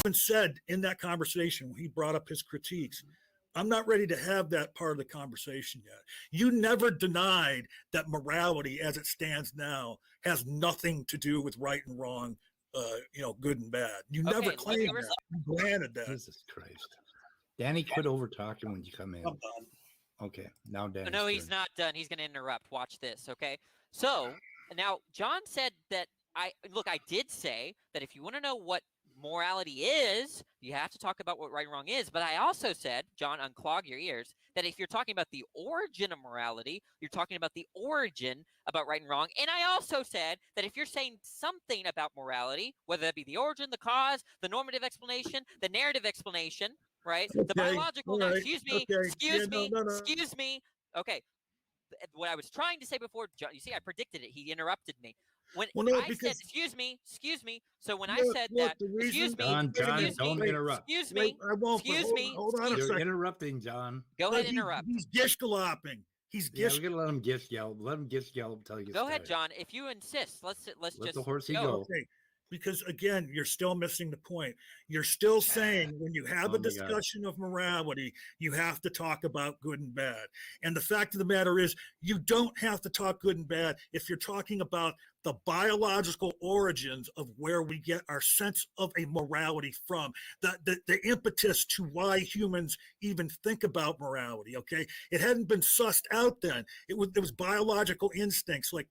even said in that conversation when he brought up his critiques, I'm not ready to have that part of the conversation yet. You never denied that morality as it stands now has nothing to do with right and wrong, good and bad. You never claimed that. You granted that. Jesus Christ. Danny, quit over talking when you come in. Okay, now Danny. No, he's not done. He's going to interrupt. Watch this, okay? So, now, John said that I did say that if you want to know what morality is, you have to talk about what right and wrong is. But I also said, John, unclog your ears, that if you're talking about the origin of morality, you're talking about the origin about right and wrong. And I also said that if you're saying something about morality, whether that be the origin, the cause, the normative explanation, the narrative explanation, right? Okay, the biological, right, excuse me. Okay. What I was trying to say before, John, you see, I predicted it. He interrupted me. Said, excuse me. So when I said that, excuse me, John, don't interrupt. Excuse me. Hold on a second. You're interrupting, John. Go ahead and interrupt. He's gish-galloping. We're gonna let him gish gallop. Let him gish gallop until he gets Go ahead, tired. John. If you insist, let's let just the horsey go. Okay. Because again, you're still missing the point. You're still saying when you have a discussion of morality, you have to talk about good and bad. And the fact of the matter is, you don't have to talk good and bad if you're talking about the biological origins of where we get our sense of a morality from, the impetus to why humans even think about morality. Okay, it hadn't been sussed out then. It was biological instincts, like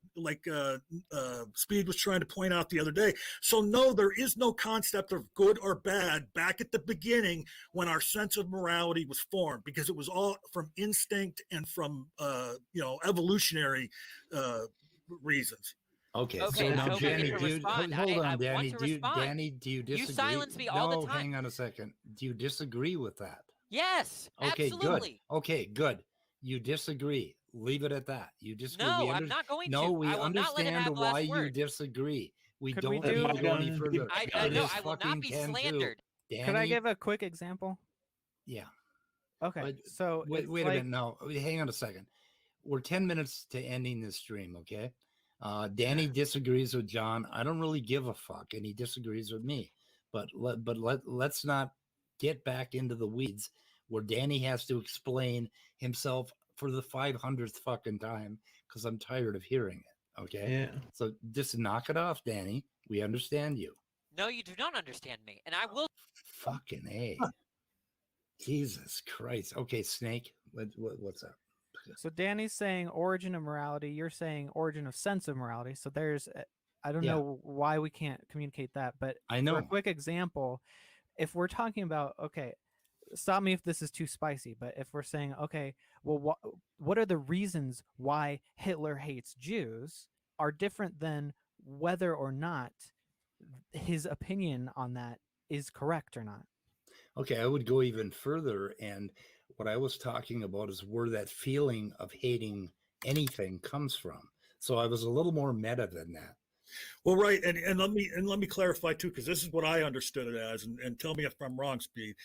Speed was trying to point out the other day. So no, there is no concept of good or bad back at the beginning when our sense of morality was formed, because it was all from instinct and from evolutionary reasons. Okay, so now, Danny, hold on, Danny. Do you disagree? You silence me all the time. Hang on a second. Do you disagree with that? Yes, okay, absolutely. Good. Okay, good. You disagree. Leave it at that. You disagree. No, I'm not going to. No, we I will understand why you disagree. We don't need to go any further. I will not be slandered. Could I give a quick example? Yeah. Okay, so wait a minute. No, hang on a second. We're 10 minutes to ending this stream, okay? Danny disagrees with John. I don't really give a fuck, and he disagrees with me. But let's not get back into the weeds where Danny has to explain himself for the 500th fucking time, because I'm tired of hearing it. Okay? Yeah. So just knock it off, Danny. We understand you. No, you do not understand me, and I will. Fucking A. Jesus Christ. Okay, Snake, what's up? So Danny's saying origin of morality. You're saying origin of sense of morality. So there's, I don't know why we can't communicate that, but I know. For a quick example, if we're talking about, okay, stop me if this is too spicy, but if we're saying, okay, well, what are the reasons why Hitler hates Jews are different than whether or not his opinion on that is correct or not. Okay, I would go even further, and what I was talking about is where that feeling of hating anything comes from. So I was a little more meta than that. Well, right, and let me clarify too, because this is what I understood it as, and tell me if I'm wrong, Speed,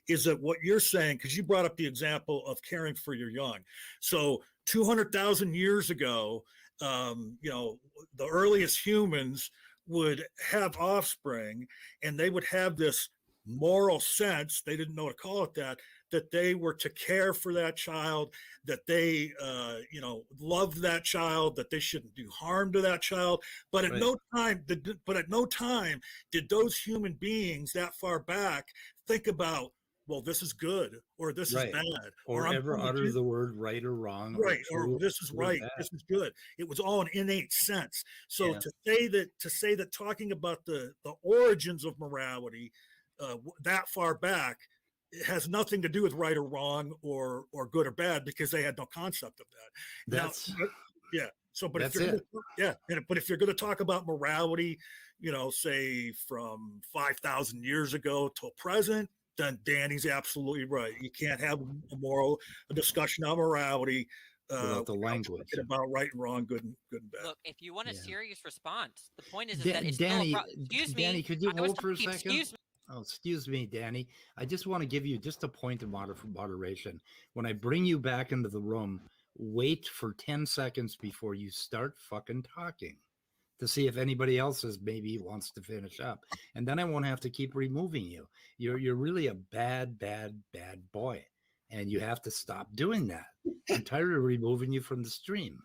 is that what you're saying, because you brought up the example of caring for your young. So 200,000 years ago, the earliest humans would have offspring, and they would have this moral sense, they didn't know to call it that they were to care for that child, that they loved that child, that they shouldn't do harm to that child. But at no time did those human beings that far back think about, well, this is good or this is bad, or ever utter the word right or wrong, or this is right, this is good. It was all an innate sense. So to say that talking about the origins of morality that far back, it has nothing to do with right or wrong or good or bad, because they had no concept of that. But if you're going to talk about morality, say from 5,000 years ago till present, then Danny's absolutely right. You can't have a discussion of morality without the language about right and wrong, good and bad. Look, if you want a serious response, the point is that it's Danny, excuse me. Danny, could you hold for a second? Excuse me. Oh, excuse me, Danny. I just want to give you just a point of moderation. When I bring you back into the room, wait for 10 seconds before you start fucking talking. to see if anybody else maybe wants to finish up, and then I won't have to keep removing you. You're really a bad boy, and you have to stop doing that. I'm tired of removing you from the stream.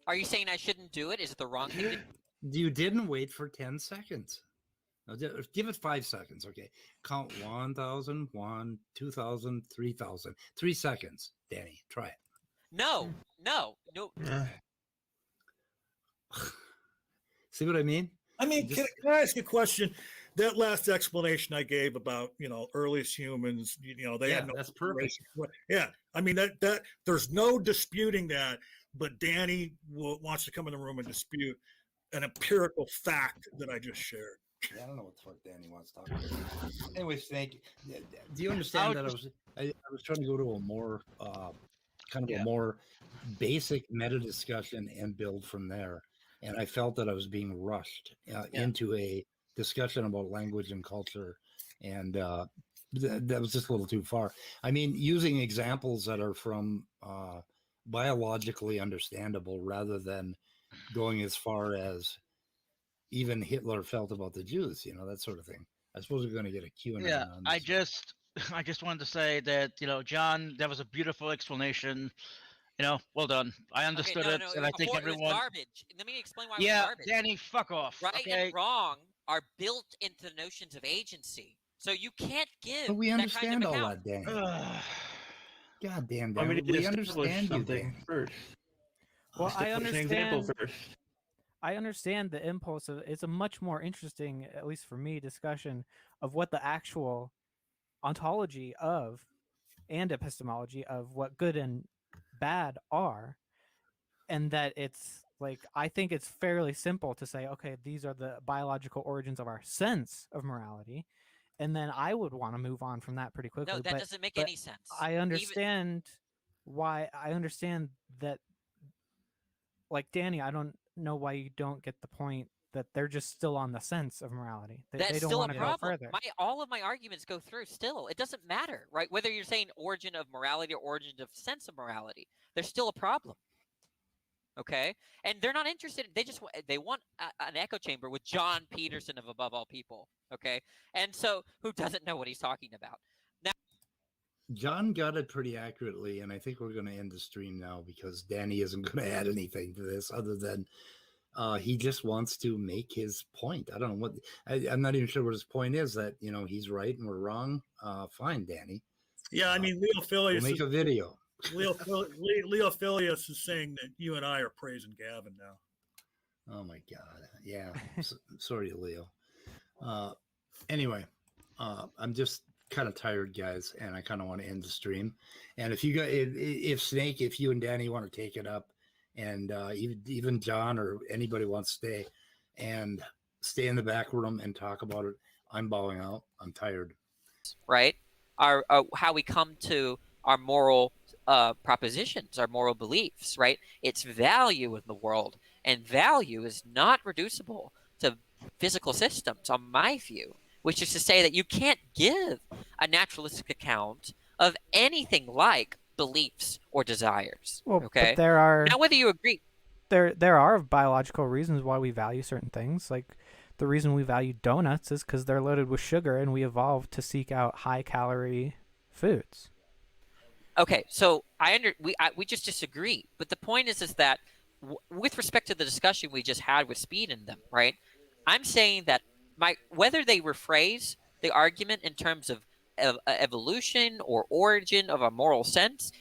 Are you saying I shouldn't do it? Is it the wrong thing to do? You didn't wait for 10 seconds. Now, give it 5 seconds, okay? Count 1,000, 1, 2,000, 3,000. 3 seconds, Danny. Try it. No. See what I mean? I mean, can I ask you a question? That last explanation I gave about, earliest humans, they had no. That's perfect. Yeah, I mean that there's no disputing that, but Danny wants to come in the room and dispute an empirical fact that I just shared. Yeah, I don't know what the fuck Danny wants to talk about. Anyway, Snake, do you understand that I was trying to go to a more a more basic meta discussion and build from there, and I felt that I was being rushed into a discussion about language and culture, and that was just a little too far. I mean, using examples that are from biologically understandable rather than going as far as even Hitler felt about the Jews, that sort of thing. I suppose we're going to get a Q&A on this. I just wanted to say that, John, that was a beautiful explanation. Well done. I understood it, and I think everyone. It was garbage. Let me explain why it was garbage. Danny, fuck off. Right okay? and wrong are built into the notions of agency, so you can't give. But we understand that kind of all account. that, Danny. God damn, Danny. I mean, We understand you, something Danny. first. Well, I An example understand. first. I understand the impulse of it's a much more interesting, at least for me, discussion of what the actual ontology of and epistemology of what good and bad are, and that it's like I think it's fairly simple to say, okay, these are the biological origins of our sense of morality, and then I would want to move on from that pretty quickly. No, that doesn't make any sense. I understand why. I understand that, like Danny, I don't know why you don't get the point that they're just still on the sense of morality. That's they don't still want a to go problem. further. All of my arguments go through still. It doesn't matter, right? Whether you're saying origin of morality or origin of sense of morality, there's still a problem. Okay? And they're not interested. They want an echo chamber with John Peterson of above all people. Okay? And so who doesn't know what he's talking about? Now, John got it pretty accurately, and I think we're going to end the stream now because Danny isn't going to add anything to this other than he just wants to make his point. I don't know what I'm not even sure what his point is. That he's right and we're wrong. Fine, Danny. Yeah, I mean, Leo Philius. We'll make a video. Leo Philius is saying that you and I are praising Gavin now. Oh my God! Yeah, sorry, Leo. Anyway, I'm just kind of tired, guys, and I kind of want to end the stream. And if Snake, if you and Danny want to take it up, and even John or anybody wants to stay in the back room and talk about it, I'm bowing out. I'm tired. right? Our how we come to our moral propositions, our moral beliefs, right? It's value in the world, and value is not reducible to physical systems, on my view, which is to say that you can't give a naturalistic account of anything like beliefs or desires. Well, okay, but there are now whether you agree. There are biological reasons why we value certain things. Like the reason we value donuts is because they're loaded with sugar, and we evolved to seek out high-calorie foods. Okay, so we just disagree. But the point is that with respect to the discussion we just had with Speed and them, right? I'm saying that whether they rephrase the argument in terms of evolution or origin of a moral sense,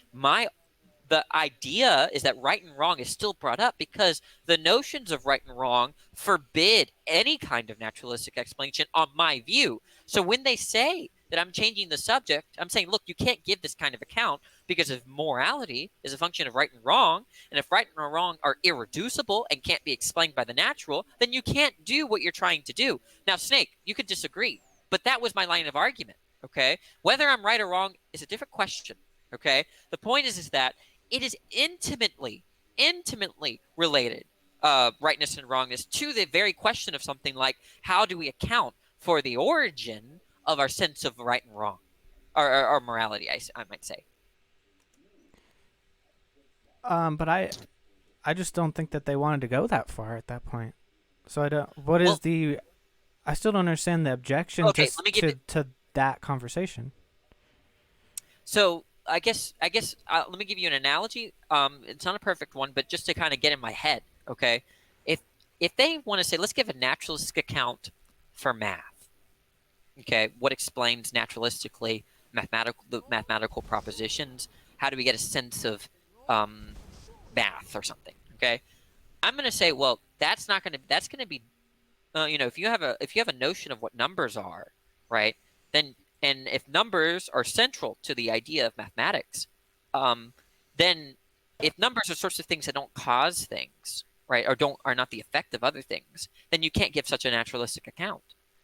the idea is that right and wrong is still brought up because the notions of right and wrong forbid any kind of naturalistic explanation on my view. So when they say that I'm changing the subject, I'm saying, look, you can't give this kind of account because if morality is a function of right and wrong, and if right and wrong are irreducible and can't be explained by the natural, then you can't do what you're trying to do. Now, Snake, you could disagree, but that was my line of argument, okay? Whether I'm right or wrong is a different question, okay? The point is that it is intimately related, rightness and wrongness, to the very question of something like how do we account for the origin of our sense of right and wrong, or morality, I might say. But I just don't think that they wanted to go that far at that point. So I don't. What is the? I still don't understand the objection to that conversation. So I guess let me give you an analogy. It's not a perfect one, but just to kind of get in my head, okay? If they want to say, let's give a naturalistic account for math, okay? What explains naturalistically the mathematical propositions? How do we get a sense of math or something? Okay, I'm going to say, well, that's going to be if you have a notion of what numbers are, right? Then, and if numbers are central to the idea of mathematics, then if numbers are sorts of things that don't cause things, right, or are not the effect of other things, then you can't give such a naturalistic account.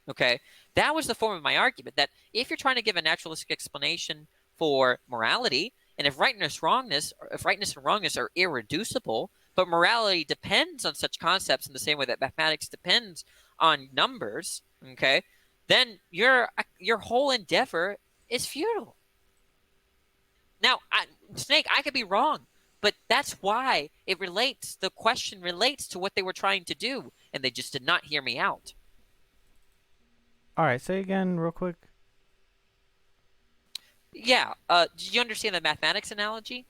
Okay, that was the form of my argument, that if you're trying to give a naturalistic explanation for morality, and if rightness and wrongness are irreducible, but morality depends on such concepts in the same way that mathematics depends on numbers, okay, then your whole endeavor is futile. Now, Snake, I could be wrong, but that's why the question relates to what they were trying to do, and they just did not hear me out. All right, say again real quick. Yeah, do you understand the mathematics analogy?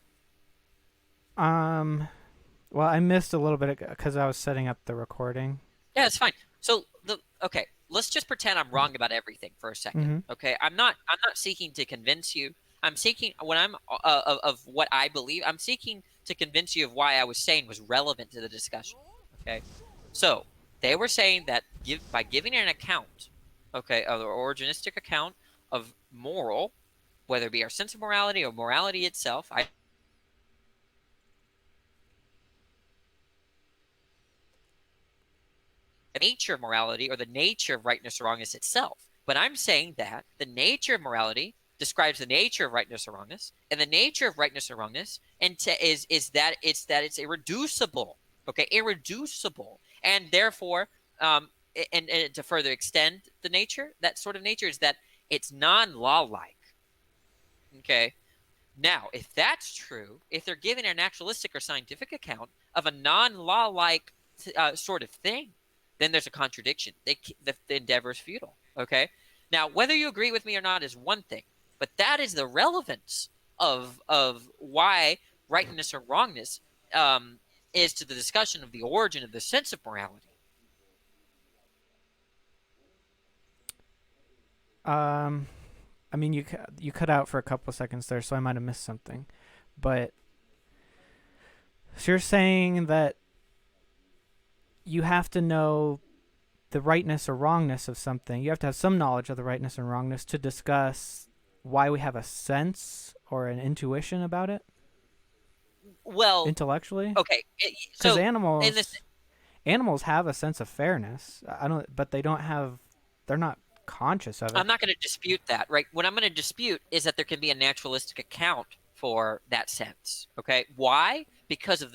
Well, I missed a little bit because I was setting up the recording. Yeah, it's fine. So okay, let's just pretend I'm wrong about everything for a second. Mm-hmm. Okay, I'm not seeking to convince you. I'm seeking when I'm of what I believe. I'm seeking to convince you of why I was saying was relevant to the discussion. Okay, so they were saying that by giving an account, okay, of the originistic account of moral, whether it be our sense of morality or morality itself, the nature of morality or the nature of rightness or wrongness itself. But I'm saying that the nature of morality describes the nature of rightness or wrongness, and the nature of rightness or wrongness is that it's irreducible. Okay, irreducible, and therefore, and to further extend the nature, that sort of nature is that it's non-law-like. Okay. Now, if that's true, if they're giving a naturalistic or scientific account of a non-law-like sort of thing, then there's a contradiction. The endeavor is futile. Okay. Now, whether you agree with me or not is one thing, but that is the relevance of why rightness or wrongness is to the discussion of the origin of the sense of morality. I mean, you cut out for a couple of seconds there, so I might have missed something. But so you're saying that you have to know the rightness or wrongness of something. You have to have some knowledge of the rightness and wrongness to discuss why we have a sense or an intuition about it. Well, intellectually, okay. Because animals have a sense of fairness. But they don't have. They're not conscious of it. I'm not going to dispute that, right? What I'm going to dispute is that there can be a naturalistic account for that sense. Okay, why? Because of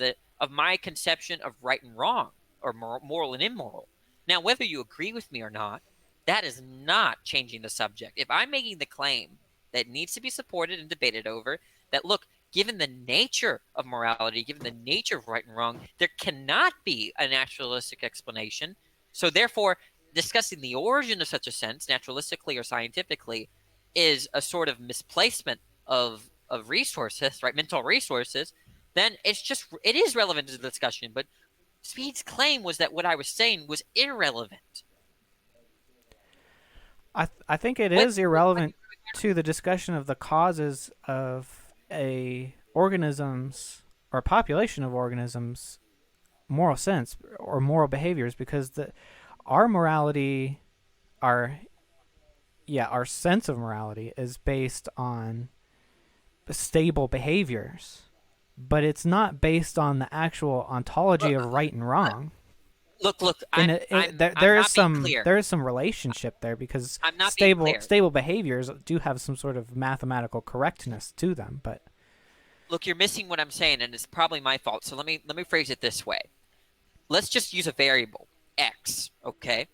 my conception of right and wrong, or moral and immoral. Now, whether you agree with me or not, that is not changing the subject. If I'm making the claim that needs to be supported and debated over, that look, given the nature of morality, given the nature of right and wrong, there cannot be a naturalistic explanation. So therefore, discussing the origin of such a sense, naturalistically or scientifically, is a sort of misplacement of resources, right? Mental resources. Then it is relevant to the discussion. But Speed's claim was that what I was saying was irrelevant. I think it is irrelevant to the discussion of the causes of a organism's or a population of organisms' moral sense or moral behaviors, because our morality, our sense of morality is based on stable behaviors, but it's not based on the actual ontology of right and wrong. Look. There is some relationship there, because stable behaviors do have some sort of mathematical correctness to them. But look, you're missing what I'm saying, and it's probably my fault. So let me phrase it this way. Let's just use a variable, x. Okay.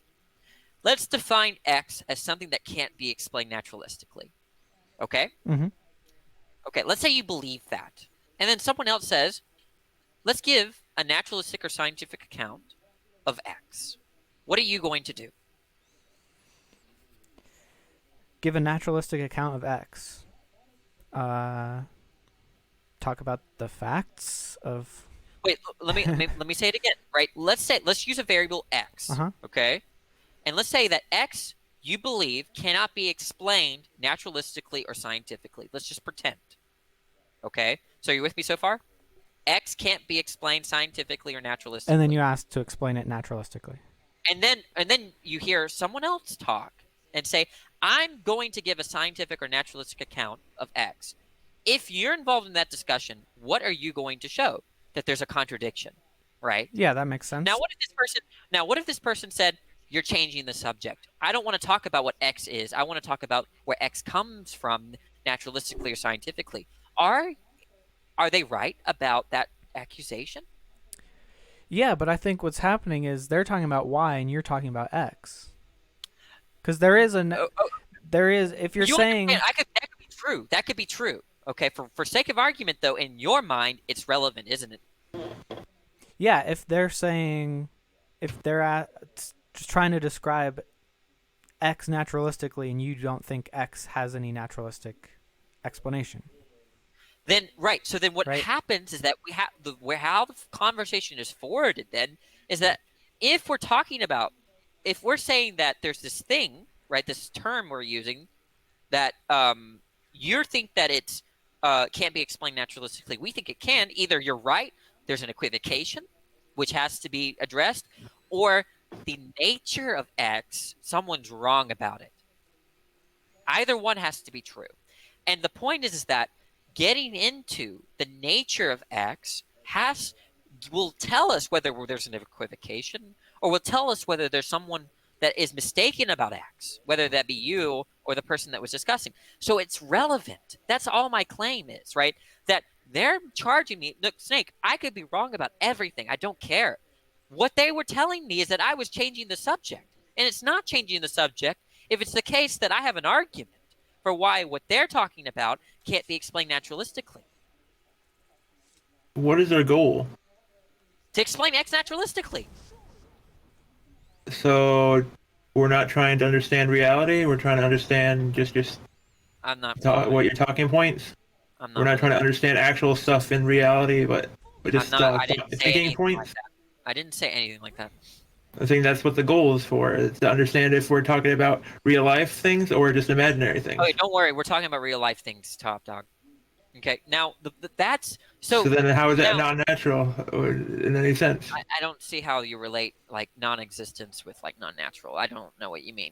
Let's define x as something that can't be explained naturalistically. Okay. Mm-hmm. Okay. Let's say you believe that, and then someone else says, "Let's give a naturalistic or scientific account of x." what are you going to do? Give a naturalistic account of X. Talk about the facts of. Wait, let me say it again, right? Let's use a variable X, okay? And let's say that X, you believe, cannot be explained naturalistically or scientifically. Let's just pretend, okay? So you're with me so far? X can't be explained scientifically or naturalistically. And then you ask to explain it naturalistically. And then you hear someone else talk and say, I'm going to give a scientific or naturalistic account of X. If you're involved in that discussion, what are you going to show? That there's a contradiction, right? Yeah, that makes sense. Now, what if this person said, you're changing the subject? I don't want to talk about what X is. I want to talk about where X comes from naturalistically or scientifically. Are they right about that accusation? Yeah, but I think what's happening is they're talking about Y and you're talking about X. Because there is if you're saying that could be true. That could be true. Okay, for sake of argument, though, in your mind, it's relevant, isn't it? Yeah, if they're just trying to describe X naturalistically and you don't think X has any naturalistic explanation. Then, right. So then what happens is that how the conversation is forwarded then is that if we're saying that there's this thing, right, this term we're using that you think that it's can't be explained naturalistically. We think it can. Either you're right, there's an equivocation, which has to be addressed, or the nature of X, someone's wrong about it. Either one has to be true. And the point is that getting into the nature of X will tell us whether there's an equivocation or will tell us whether there's someone that is mistaken about X, whether that be you or the person that was discussing. So it's relevant. That's all my claim is, right? That they're charging me. Look, Snake, I could be wrong about everything. I don't care. What they were telling me is that I was changing the subject. And it's not changing the subject if it's the case that I have an argument for why what they're talking about can't be explained naturalistically. What is our goal? To explain X naturalistically. So we're not trying to understand reality. We're trying to understand just I'm not what your talking points. We're not trying to understand actual stuff in reality, but just thinking points. Like I didn't say anything like that. I think that's what the goal is for, is to understand if we're talking about real life things or just imaginary things. Okay, don't worry. We're talking about real life things, Topdawg. Okay, now that's so. So then, how is that not natural in any sense? I don't see how you relate like non-existence with like non-natural. I don't know what you mean.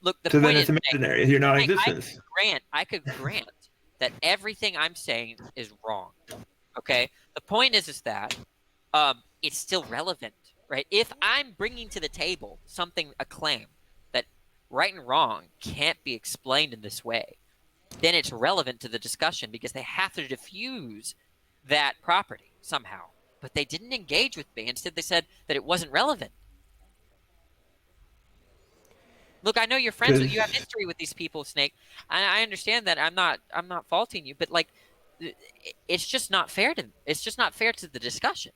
Look, the so point then it's imaginary. You're non-existence. I could grant that everything I'm saying is wrong. Okay, the point is that it's still relevant, right? If I'm bringing to the table a claim that right and wrong can't be explained in this way, then it's relevant to the discussion because they have to diffuse that property somehow. But they didn't engage with me. Instead, they said that it wasn't relevant. Look, I know you're friends with, you have history with these people, Snake. I understand that. I'm not faulting you, but like, it's just not fair to the discussion.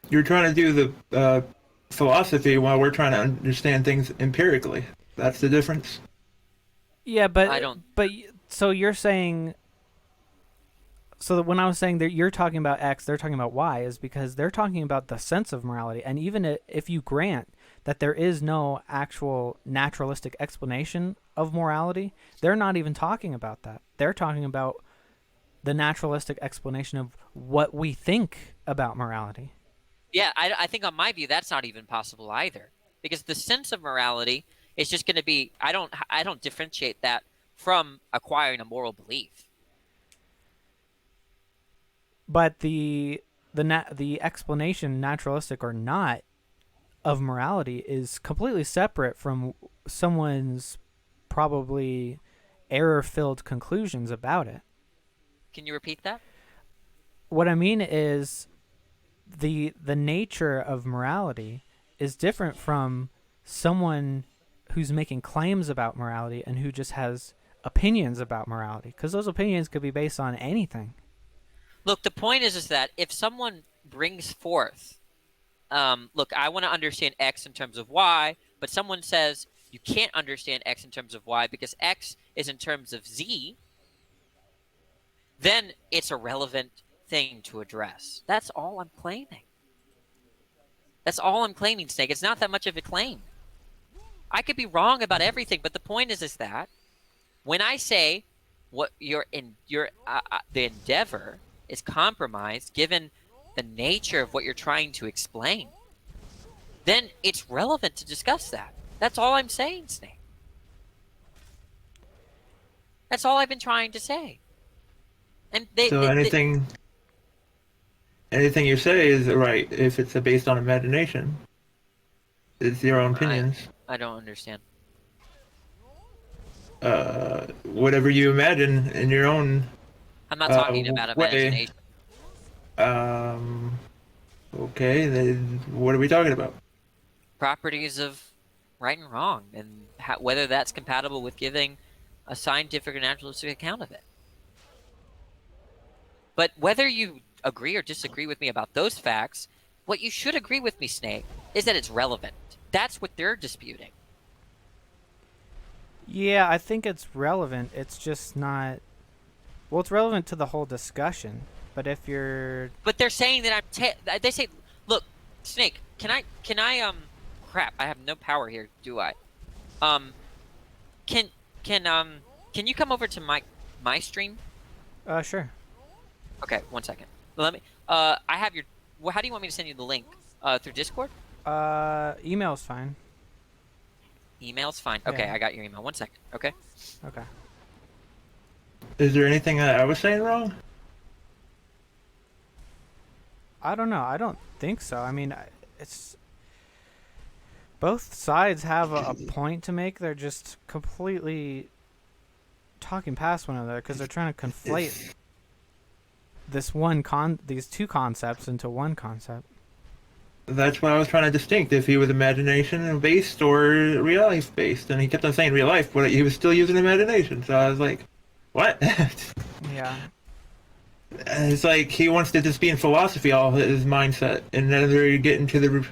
You're trying to do the philosophy while we're trying to understand things empirically. That's the difference. Yeah, but I don't. But so you're saying. So that when I was saying that you're talking about X, they're talking about Y, is because they're talking about the sense of morality. And even if you grant that there is no actual naturalistic explanation of morality, they're not even talking about that. They're talking about the naturalistic explanation of what we think about morality. Yeah, I think on my view, that's not even possible either. Because the sense of morality is just going to be, I don't differentiate that from acquiring a moral belief. But the explanation, naturalistic or not, of morality is completely separate from someone's probably error-filled conclusions about it. Can you repeat that? What I mean is the nature of morality is different from someone who's making claims about morality and who just has opinions about morality, because those opinions could be based on anything. Look, the point is that if someone brings forth look, I want to understand X in terms of Y, but someone says you can't understand X in terms of Y because X is in terms of Z, then it's a relevant thing to address. That's all I'm claiming. That's all I'm claiming, Snake. It's not that much of a claim. I could be wrong about everything, but the point is that when I say what the endeavor is compromised, given the nature of what you're trying to explain, then it's relevant to discuss that. That's all I'm saying, Snake. That's all I've been trying to say. And anything you say is right if it's based on imagination. It's your own opinions. I don't understand. Whatever you imagine in your own. I'm not talking about imagination. Okay, then what are we talking about? Properties of right and wrong, and whether that's compatible with giving a scientific or naturalistic account of it. But whether you agree or disagree with me about those facts, what you should agree with me, Snake, is that it's relevant. That's what they're disputing. Yeah, I think it's relevant. It's just not... Well, it's relevant to the whole discussion. But if you're... But they're saying that they say, look, Snake, can I crap, I have no power here, do I? Can you come over to my stream? Sure. Okay, 1 second. Let me, I have your, well, how do you want me to send you the link? Through Discord? Email's fine. Email's fine. Okay, Yeah. I got your email. 1 second. Okay. Okay. Is there anything that I was saying wrong? I don't know. I don't think so. I mean, it's... Both sides have a point to make. They're just completely talking past one another because they're trying to conflate these two concepts into one concept. That's what I was trying to distinct, if he was imagination-based or real-life-based. And he kept on saying real life, but he was still using imagination. So I was like, what? Yeah. It's like he wants to just be in philosophy, all his mindset, and then they're getting to the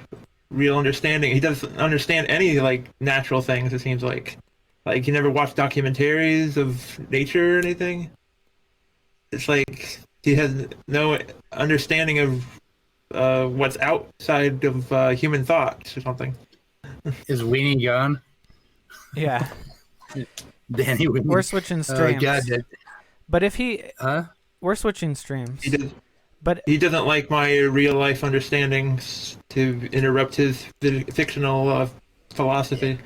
real understanding. He doesn't understand any, like, natural things, it seems like. Like, he never watched documentaries of nature or anything. It's like he has no understanding of what's outside of human thoughts or something. Is Weenie gone? Yeah. Danny Weenie. We're switching streams. God, but if he... huh? We're switching streams. But he doesn't like my real life understandings to interrupt his fictional philosophy.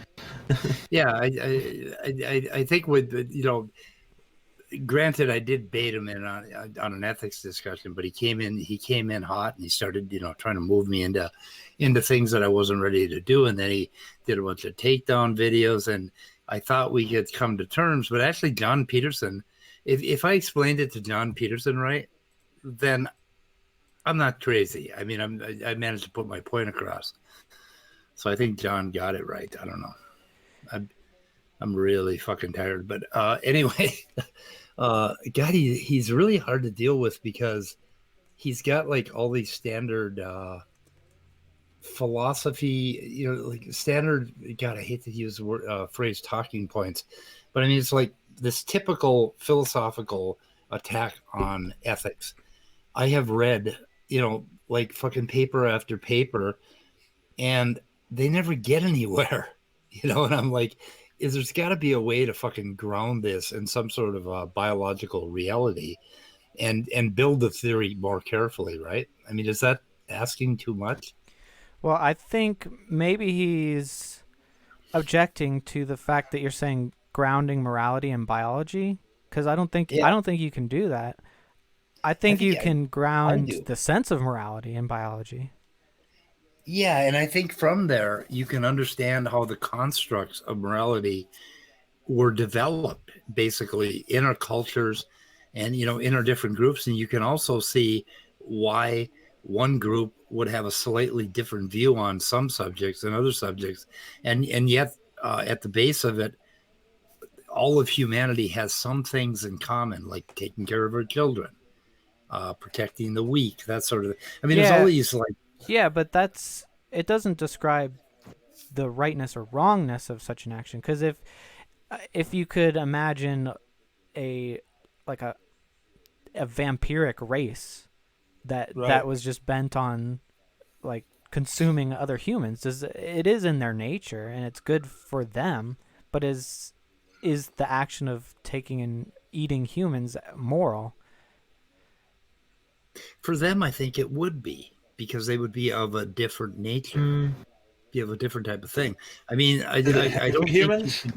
Yeah, I think with, you know, granted, I did bait him in on an ethics discussion, but he came in hot, and he started, you know, trying to move me into things that I wasn't ready to do. And then he did a bunch of takedown videos, and I thought we could come to terms, but actually John Peterson, if I explained it to John Peterson right, then I'm not crazy. I mean, I managed to put my point across. So I think John got it right. I don't know. I'm really fucking tired. But anyway, God, he's really hard to deal with because he's got like all these standard philosophy, you know, like standard, God, I hate to use the word, phrase talking points, but I mean, it's like this typical philosophical attack on ethics. I have read, you know, like fucking paper after paper, and they never get anywhere, you know, and I'm like, there's got to be a way to fucking ground this in some sort of biological reality and build the theory more carefully, right? I mean, is that asking too much? Well, I think maybe he's objecting to the fact that you're saying grounding morality in biology, because I don't think you can do that. I think you can ground the sense of morality in biology. Yeah, and I think from there you can understand how the constructs of morality were developed basically in our cultures and, you know, in our different groups. And you can also see why one group would have a slightly different view on some subjects than other subjects. And yet at the base of it, all of humanity has some things in common, like taking care of our children, protecting the weak, that sort of thing. I mean, there's all these like Yeah, but it doesn't describe the rightness or wrongness of such an action. Because if you could imagine a like a vampiric race that was just bent on like consuming other humans, it is in their nature and it's good for them, but is the action of taking and eating humans moral? For them, I think it would be, because they would be of a different nature, be of a different type of thing. I mean, I don't humans. think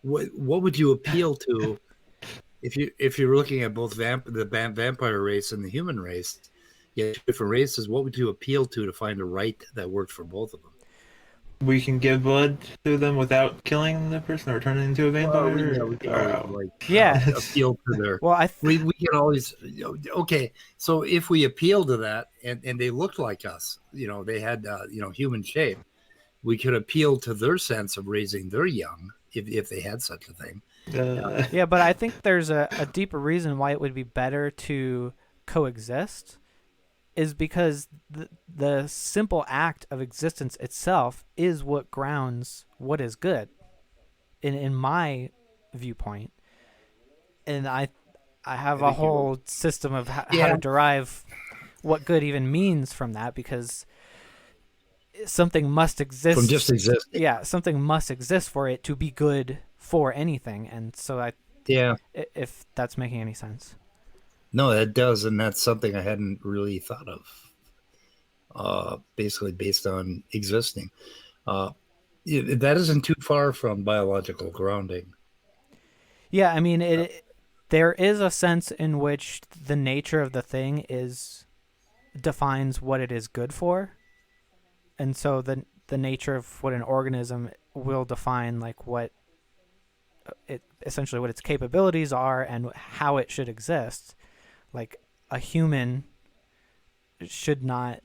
what would you appeal to if you're looking at both the vampire race and the human race? Yeah, different races. What would you appeal to find a right that worked for both of them? We can give blood to them without killing the person or turning into a vampire. Well, we can always appeal to their. Well, we can always okay. So if we appeal to that, and they looked like us, they had human shape, we could appeal to their sense of raising their young if they had such a thing. Yeah, but I think there's a deeper reason why it would be better to coexist, is because the simple act of existence itself is what grounds what is good in my viewpoint. And I have a whole system of how to derive what good even means from that, because something must exist from just existing. Yeah, something must exist for it to be good for anything. And so if that's making any sense. No, that does, and that's something I hadn't really thought of. Basically, based on existing, that isn't too far from biological grounding. Yeah, I mean, there is a sense in which the nature of the thing defines what it is good for, and so the nature of what an organism will define, like what essentially what its capabilities are and how it should exist. Like a human should not,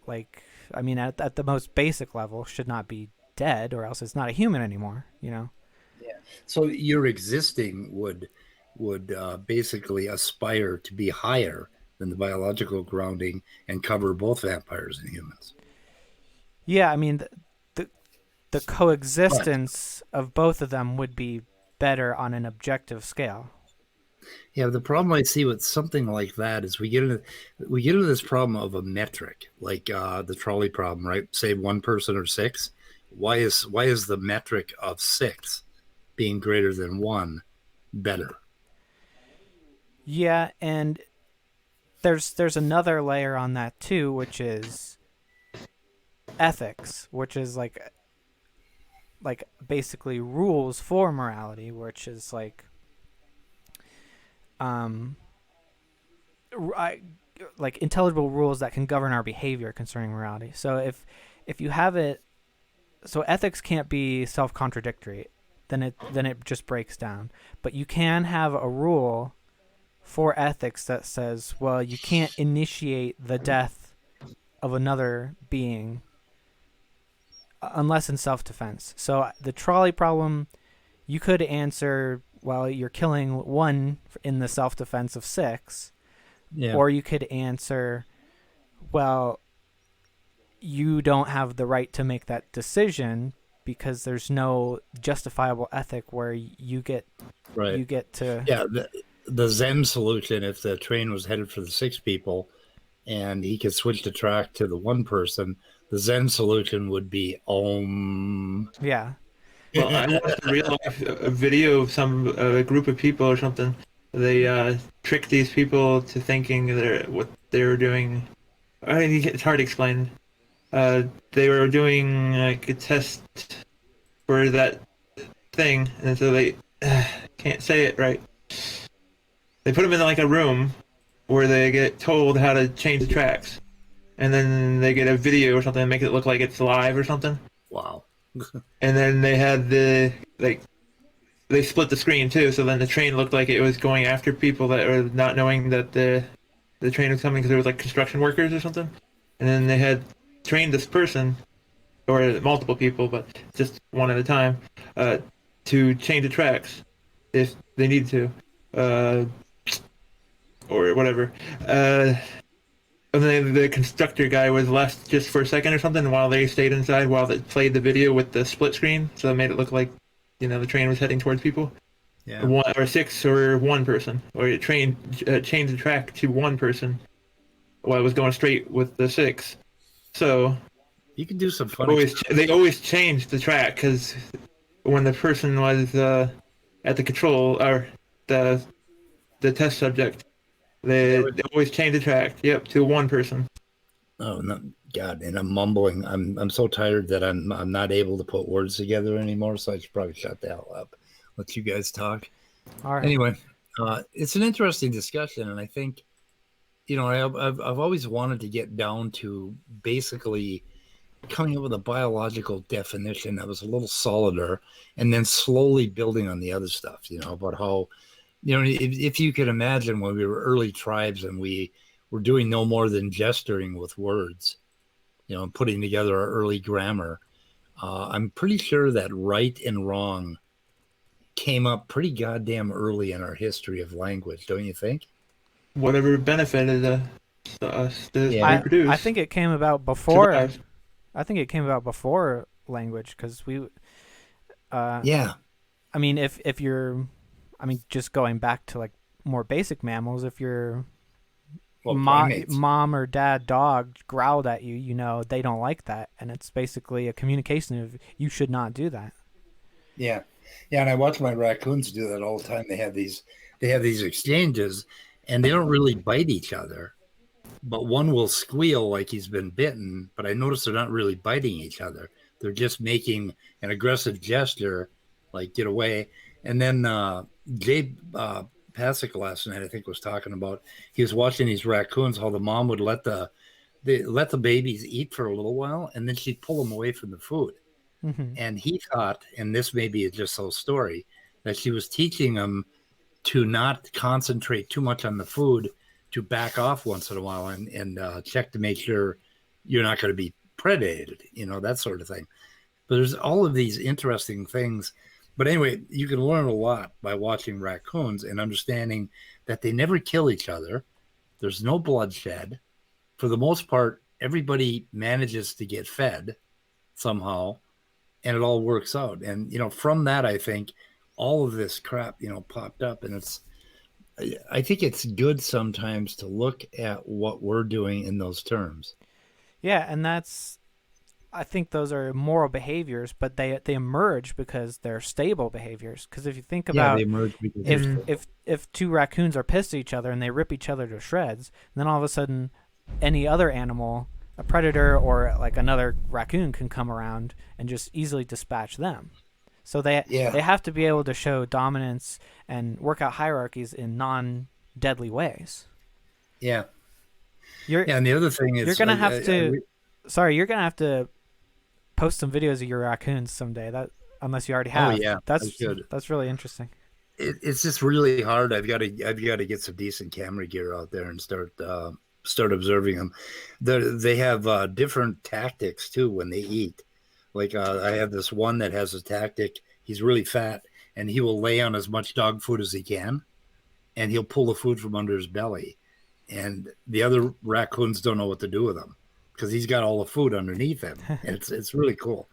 at the most basic level, should not be dead, or else it's not a human anymore, Yeah. So your existing would basically aspire to be higher than the biological grounding and cover both vampires and humans. Yeah, I mean, the coexistence of both of them would be better on an objective scale. Yeah, the problem I see with something like that is we get into this problem of a metric, like the trolley problem, right? Say one person or six. Why is the metric of 6 being greater than 1 better? Yeah, and there's another layer on that too, which is ethics, which is like basically rules for morality, which is like intelligible rules that can govern our behavior concerning morality. So if you have it, so ethics can't be self-contradictory, then it just breaks down. But you can have a rule for ethics that says, well, you can't initiate the death of another being unless in self-defense. So the trolley problem, you could answer, well, you're killing 1 in the self-defense of 6. Yeah. Or you could answer, well, you don't have the right to make that decision because there's no justifiable ethic where you get to... Yeah, the Zen solution, if the train was headed for the 6 people and he could switch the track to the 1 person, the Zen solution would be Yeah. Well, I watched a video of a group of people or something. They tricked these people to thinking what they were doing. I mean, it's hard to explain. They were doing like a test for that thing, and so they can't say it right. They put them in like a room where they get told how to change the tracks, and then they get a video or something and make it look like it's live or something. Wow. And then they had they split the screen too, so then the train looked like it was going after people that were not knowing that the train was coming because there was like construction workers or something. And then they had trained this person, or multiple people, but just one at a time, to change the tracks if they needed to, or whatever. And then the constructor guy was left just for a second or something while they stayed inside while they played the video with the split screen, so it made it look like, the train was heading towards people. Yeah. One or six or one person, or it changed the track to one person while it was going straight with the six. So you can do some funny. They always changed the track because when the person was at the control or the test subject, they always change the track. Yep, to one person. Oh no, God! And I'm mumbling. I'm so tired that I'm not able to put words together anymore. So I should probably shut the hell up. Let you guys talk. All right. Anyway, it's an interesting discussion, and I think, I've always wanted to get down to basically coming up with a biological definition that was a little solider, and then slowly building on the other stuff. About how, if you could imagine when we were early tribes and we were doing no more than gesturing with words, and putting together our early grammar. I'm pretty sure that right and wrong came up pretty goddamn early in our history of language, don't you think? Whatever benefited us to reproduce. I think it came about before. I think it came about before language because we. Yeah. I mean, if you're, just going back to like more basic mammals, if your mom or dad dog growled at you, they don't like that, and it's basically a communication of you should not do that. Yeah. Yeah, and I watch my raccoons do that all the time. They have these exchanges, and they don't really bite each other, but one will squeal like he's been bitten. But I notice they're not really biting each other; they're just making an aggressive gesture, like get away. And then Jay Pasick last night, I think, was talking about he was watching these raccoons, how the mom would let the babies eat for a little while, and then she'd pull them away from the food. Mm-hmm. And he thought, and this may be just a story, that she was teaching them to not concentrate too much on the food, to back off once in a while and check to make sure you're not going to be predated, that sort of thing. But there's all of these interesting things. But anyway, you can learn a lot by watching raccoons and understanding that they never kill each other. There's no bloodshed. For the most part, everybody manages to get fed somehow, and it all works out. And, from that, I think all of this crap, popped up. And I think it's good sometimes to look at what we're doing in those terms. Yeah, and I think those are moral behaviors, but they emerge because they're stable behaviors. Because if you think about, they emerge because if two raccoons are pissed at each other and they rip each other to shreds, then all of a sudden, any other animal, a predator or like another raccoon, can come around and just easily dispatch them. So they have to be able to show dominance and work out hierarchies in non-deadly ways. Yeah. And the other thing is, you're gonna have to post some videos of your raccoons someday. That unless you already have. Oh yeah, that's really interesting. It's just really hard. I've got to get some decent camera gear out there and start observing them. They have different tactics too when they eat. Like I have this one that has a tactic. He's really fat, and he will lay on as much dog food as he can, and he'll pull the food from under his belly. And the other raccoons don't know what to do with him because he's got all the food underneath him. And it's really cool.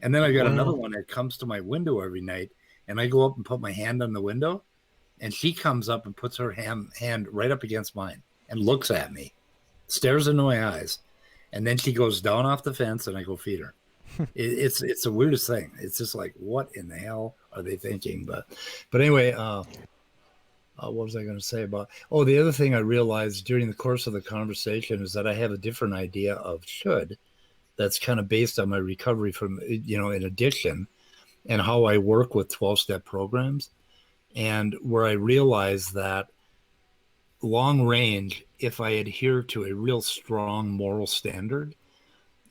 And then I got another one that comes to my window every night, and I go up and put my hand on the window, and she comes up and puts her hand right up against mine and looks at me, stares into my eyes, and then she goes down off the fence, and I go feed her. It's the weirdest thing. It's just like, what in the hell are they thinking? But anyway, what was I going to say about? Oh, the other thing I realized during the course of the conversation is that I have a different idea of should. That's kind of based on my recovery from an addiction and how I work with 12-step programs, and where I realize that long range, if I adhere to a real strong moral standard,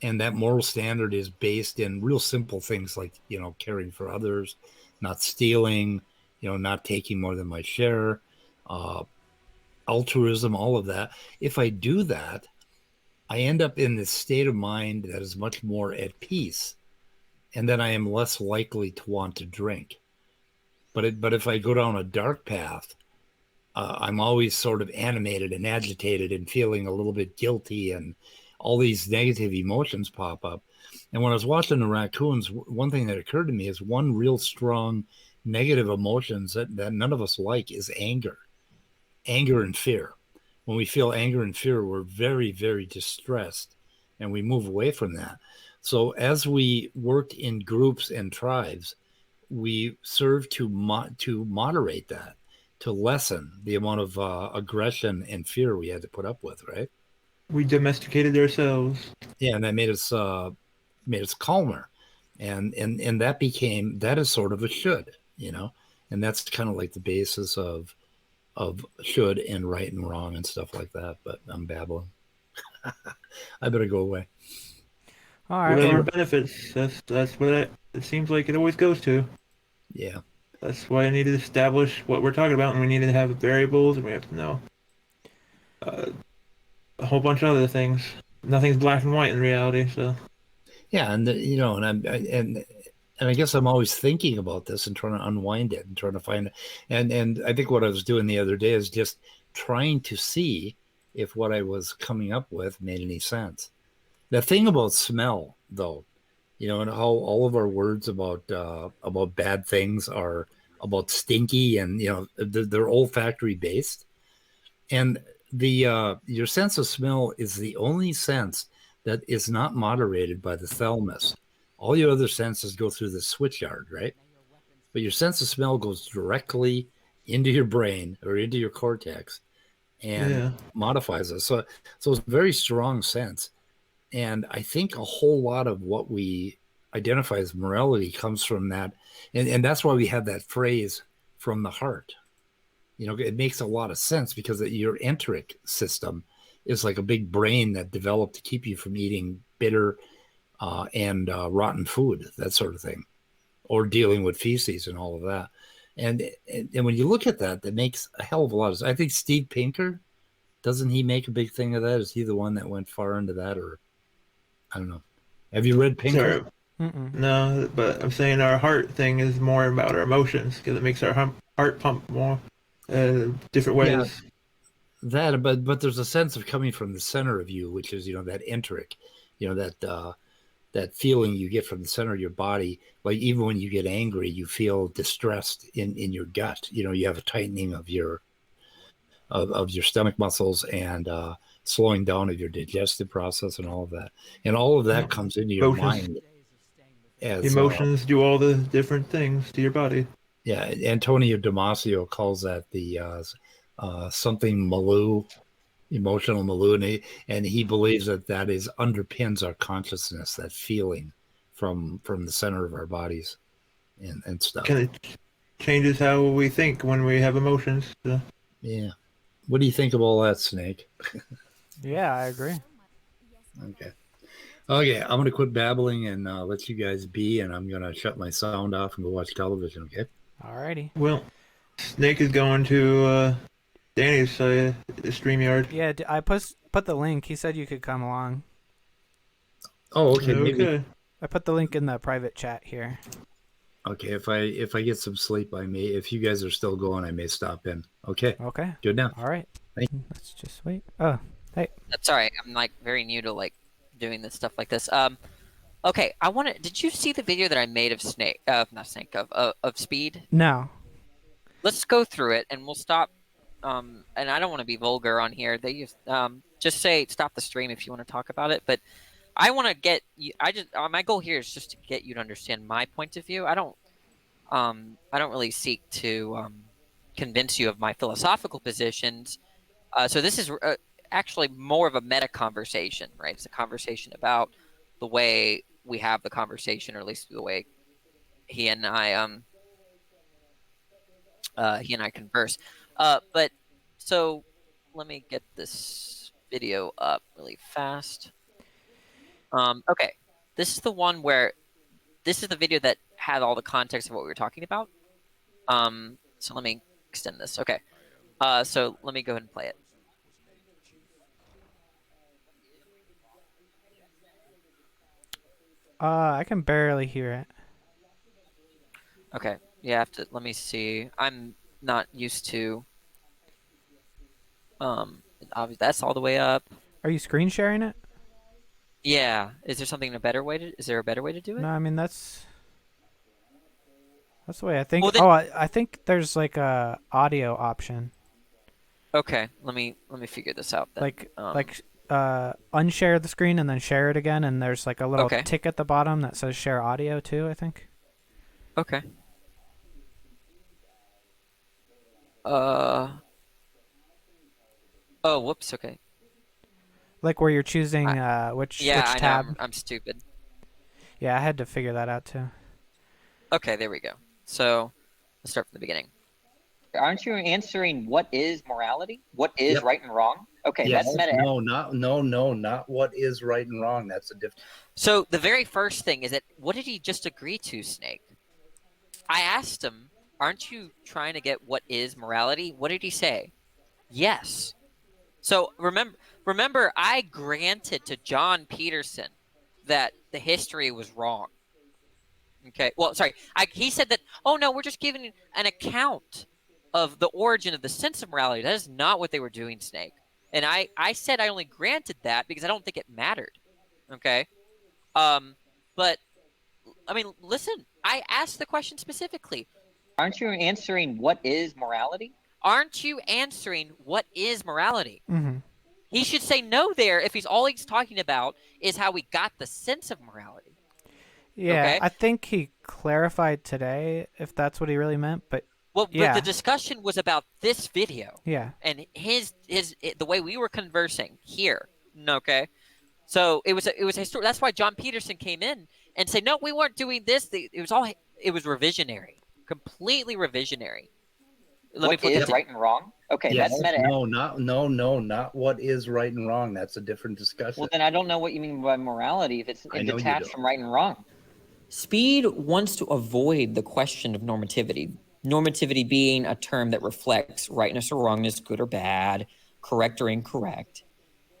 and that moral standard is based in real simple things like, caring for others, not stealing, not taking more than my share, altruism, all of that. If I do that, I end up in this state of mind that is much more at peace, and then I am less likely to want to drink. But if I go down a dark path, I'm always sort of animated and agitated and feeling a little bit guilty, and all these negative emotions pop up. And when I was watching the raccoons, one thing that occurred to me is one real strong negative emotions that none of us like is anger and fear. When we feel anger and fear, we're very, very distressed, and we move away from that. So as we worked in groups and tribes, we serve to moderate that, to lessen the amount of aggression and fear we had to put up with, right? We domesticated ourselves. Yeah, and that made us calmer, and that is sort of a should, and that's kind of like the basis of should and right and wrong and stuff like that. But I'm babbling. I better go away. All right. Whatever benefits. That's what it seems like it always goes to. Yeah. That's why I need to establish what we're talking about, and we need to have variables, and we have to know a whole bunch of other things. Nothing's black and white in reality, so. Yeah, and and I guess I'm always thinking about this and trying to unwind it and trying to find it. And I think what I was doing the other day is just trying to see if what I was coming up with made any sense. The thing about smell, though, and how all of our words about bad things are about stinky, and they're olfactory based, and your sense of smell is the only sense that is not moderated by the thalamus. All your other senses go through the switchyard, right? But your sense of smell goes directly into your brain or into your cortex and modifies it. So it's a very strong sense. And I think a whole lot of what we identify as morality comes from that. And that's why we have that phrase, from the heart. It makes a lot of sense because your enteric system is like a big brain that developed to keep you from eating bitter and rotten food, that sort of thing, or dealing with feces and all of that. And when you look at that, that makes a hell of a lot of sense. I think Steve Pinker, doesn't he make a big thing of that? Is he the one that went far into that, or I don't know. Have you read Pinker? No, but I'm saying our heart thing is more about our emotions because it makes our heart pump more different ways. Yeah, that, but there's a sense of coming from the center of you, which is that enteric, that feeling you get from the center of your body. Like even when you get angry, you feel distressed in your gut. You have a tightening of your stomach muscles and slowing down of your digestive process and all of that. And all of that comes into your mind. As, emotions do all the different things to your body. Yeah, Antonio Damasio calls that the something Maloo, emotional Maloo, and he believes that is underpins our consciousness, that feeling from the center of our bodies and stuff. Kind of changes how we think when we have emotions. So. Yeah. What do you think of all that, Snake? Yeah, I agree. Okay, I'm going to quit babbling and let you guys be, and I'm going to shut my sound off and go watch television, okay? Alrighty. Well, Snake is going to Danny's StreamYard. Yeah, I put the link. He said you could come along. Oh, okay. Maybe. I put the link in the private chat here. Okay, if I get some sleep, I may. If you guys are still going, I may stop in. Okay. Okay. Good now. All right. Thank you. Let's just wait. Oh, hey. That's all right. I'm very new to doing this stuff like this. Okay. Did you see the video that I made of Snake? Not Snake. Of Speed. No. Let's go through it, and we'll stop. And I don't want to be vulgar on here. They just say stop the stream if you want to talk about it, but. I want to get you. My goal here is just to get you to understand my point of view. I don't really seek to convince you of my philosophical positions. So this is actually more of a meta conversation, right? It's a conversation about the way we have the conversation, or at least the way he and I converse. But so let me get this video up really fast. Okay, this is the one where this is the video that had all the context of what we were talking about. So let me extend this. Okay, so let me go ahead and play it. I can barely hear it. Okay, you have to. Let me see. I'm not used to Obviously that's all the way up. Are you screen sharing it? Yeah. Is there something a better way to? Is there a better way to do it? No, I mean that's the way I think. Well, then, I think there's like a audio option. okay. Let me figure this out then. Like unshare the screen and then share it again, and there's like a little Okay. tick at the bottom that says share audio too, I think. Okay. Oh, whoops. Okay. Like where you're choosing which Yeah, I know. tab. I'm stupid. Yeah, I had to figure that out too. Okay, there we go. So let's start from the beginning. Aren't you answering what is morality? What is right and wrong? Okay, Yes. that's meta. No, not what is right and wrong. That's a different. So the very first thing is that what did he just agree to, Snake? I asked him, aren't you trying to get what is morality? What did he say? Yes. So remember, I granted to John Peterson that the history was wrong. Okay. Well, sorry. He said that, oh, no, we're just giving an account of the origin of the sense of morality. That is not what they were doing, Snake. And I said I only granted that because I don't think it mattered. Okay. But, I mean, listen, I asked the question specifically. Aren't you answering what is morality? Aren't you answering what is morality? Mm-hmm. He should say no there if all he's talking about is how we got the sense of morality. Yeah, okay? I think he clarified today if that's what he really meant, but Well, yeah. but the discussion was about this video. Yeah. And the way we were conversing here. Okay? So it was historic. That's why John Peterson came in and said, "No, we weren't doing this. It was revisionary. Completely revisionary." Let me put is this right and wrong? Okay, Yes. that's meta. No, not what is right and wrong. That's a different discussion. Well, then I don't know what you mean by morality if it's I know you detached don't. from right and wrong. Speed wants to avoid the question of normativity. Normativity being a term that reflects rightness or wrongness, good or bad, correct or incorrect.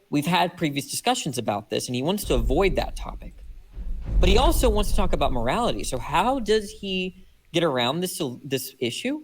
We've had previous discussions about this, and he wants to avoid that topic. But he also wants to talk about morality. So how does he get around this issue?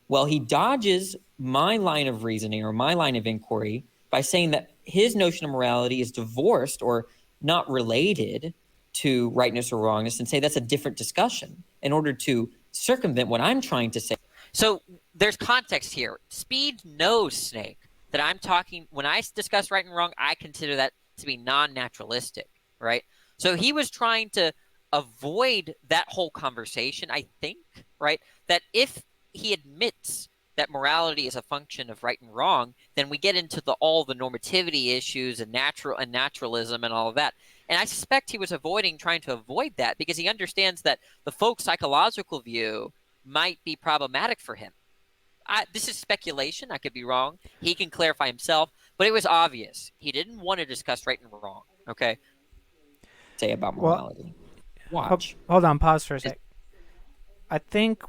Well, he dodges my line of reasoning or my line of inquiry by saying that his notion of morality is divorced or not related to rightness or wrongness, and say that's a different discussion in order to circumvent what I'm trying to say. So there's context here. Speed knows, Snake, that I'm talking, when I discuss right and wrong, I consider that to be non-naturalistic, right? So he was trying to avoid that whole conversation, I think, right? That if he admits that morality is a function of right and wrong, then we get into all the normativity issues and naturalism and all of that. And I suspect he was trying to avoid that because he understands that the folk psychological view might be problematic for him. This is speculation. I could be wrong. He can clarify himself, but it was obvious. He didn't want to discuss right and wrong, okay? Say about morality. Watch. Hold on, pause for a sec. I think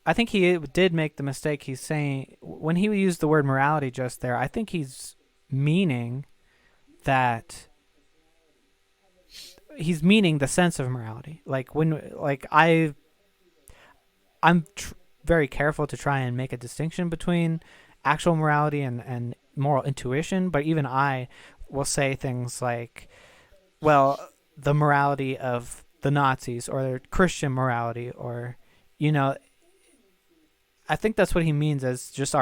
I think he did make the mistake. He's saying, when he used the word morality just there, I think he's meaning the sense of morality. Like I'm very careful to try and make a distinction between actual morality and moral intuition, but even I will say things like, well, the morality of the Nazis or Christian morality, or, I think that's what he means as just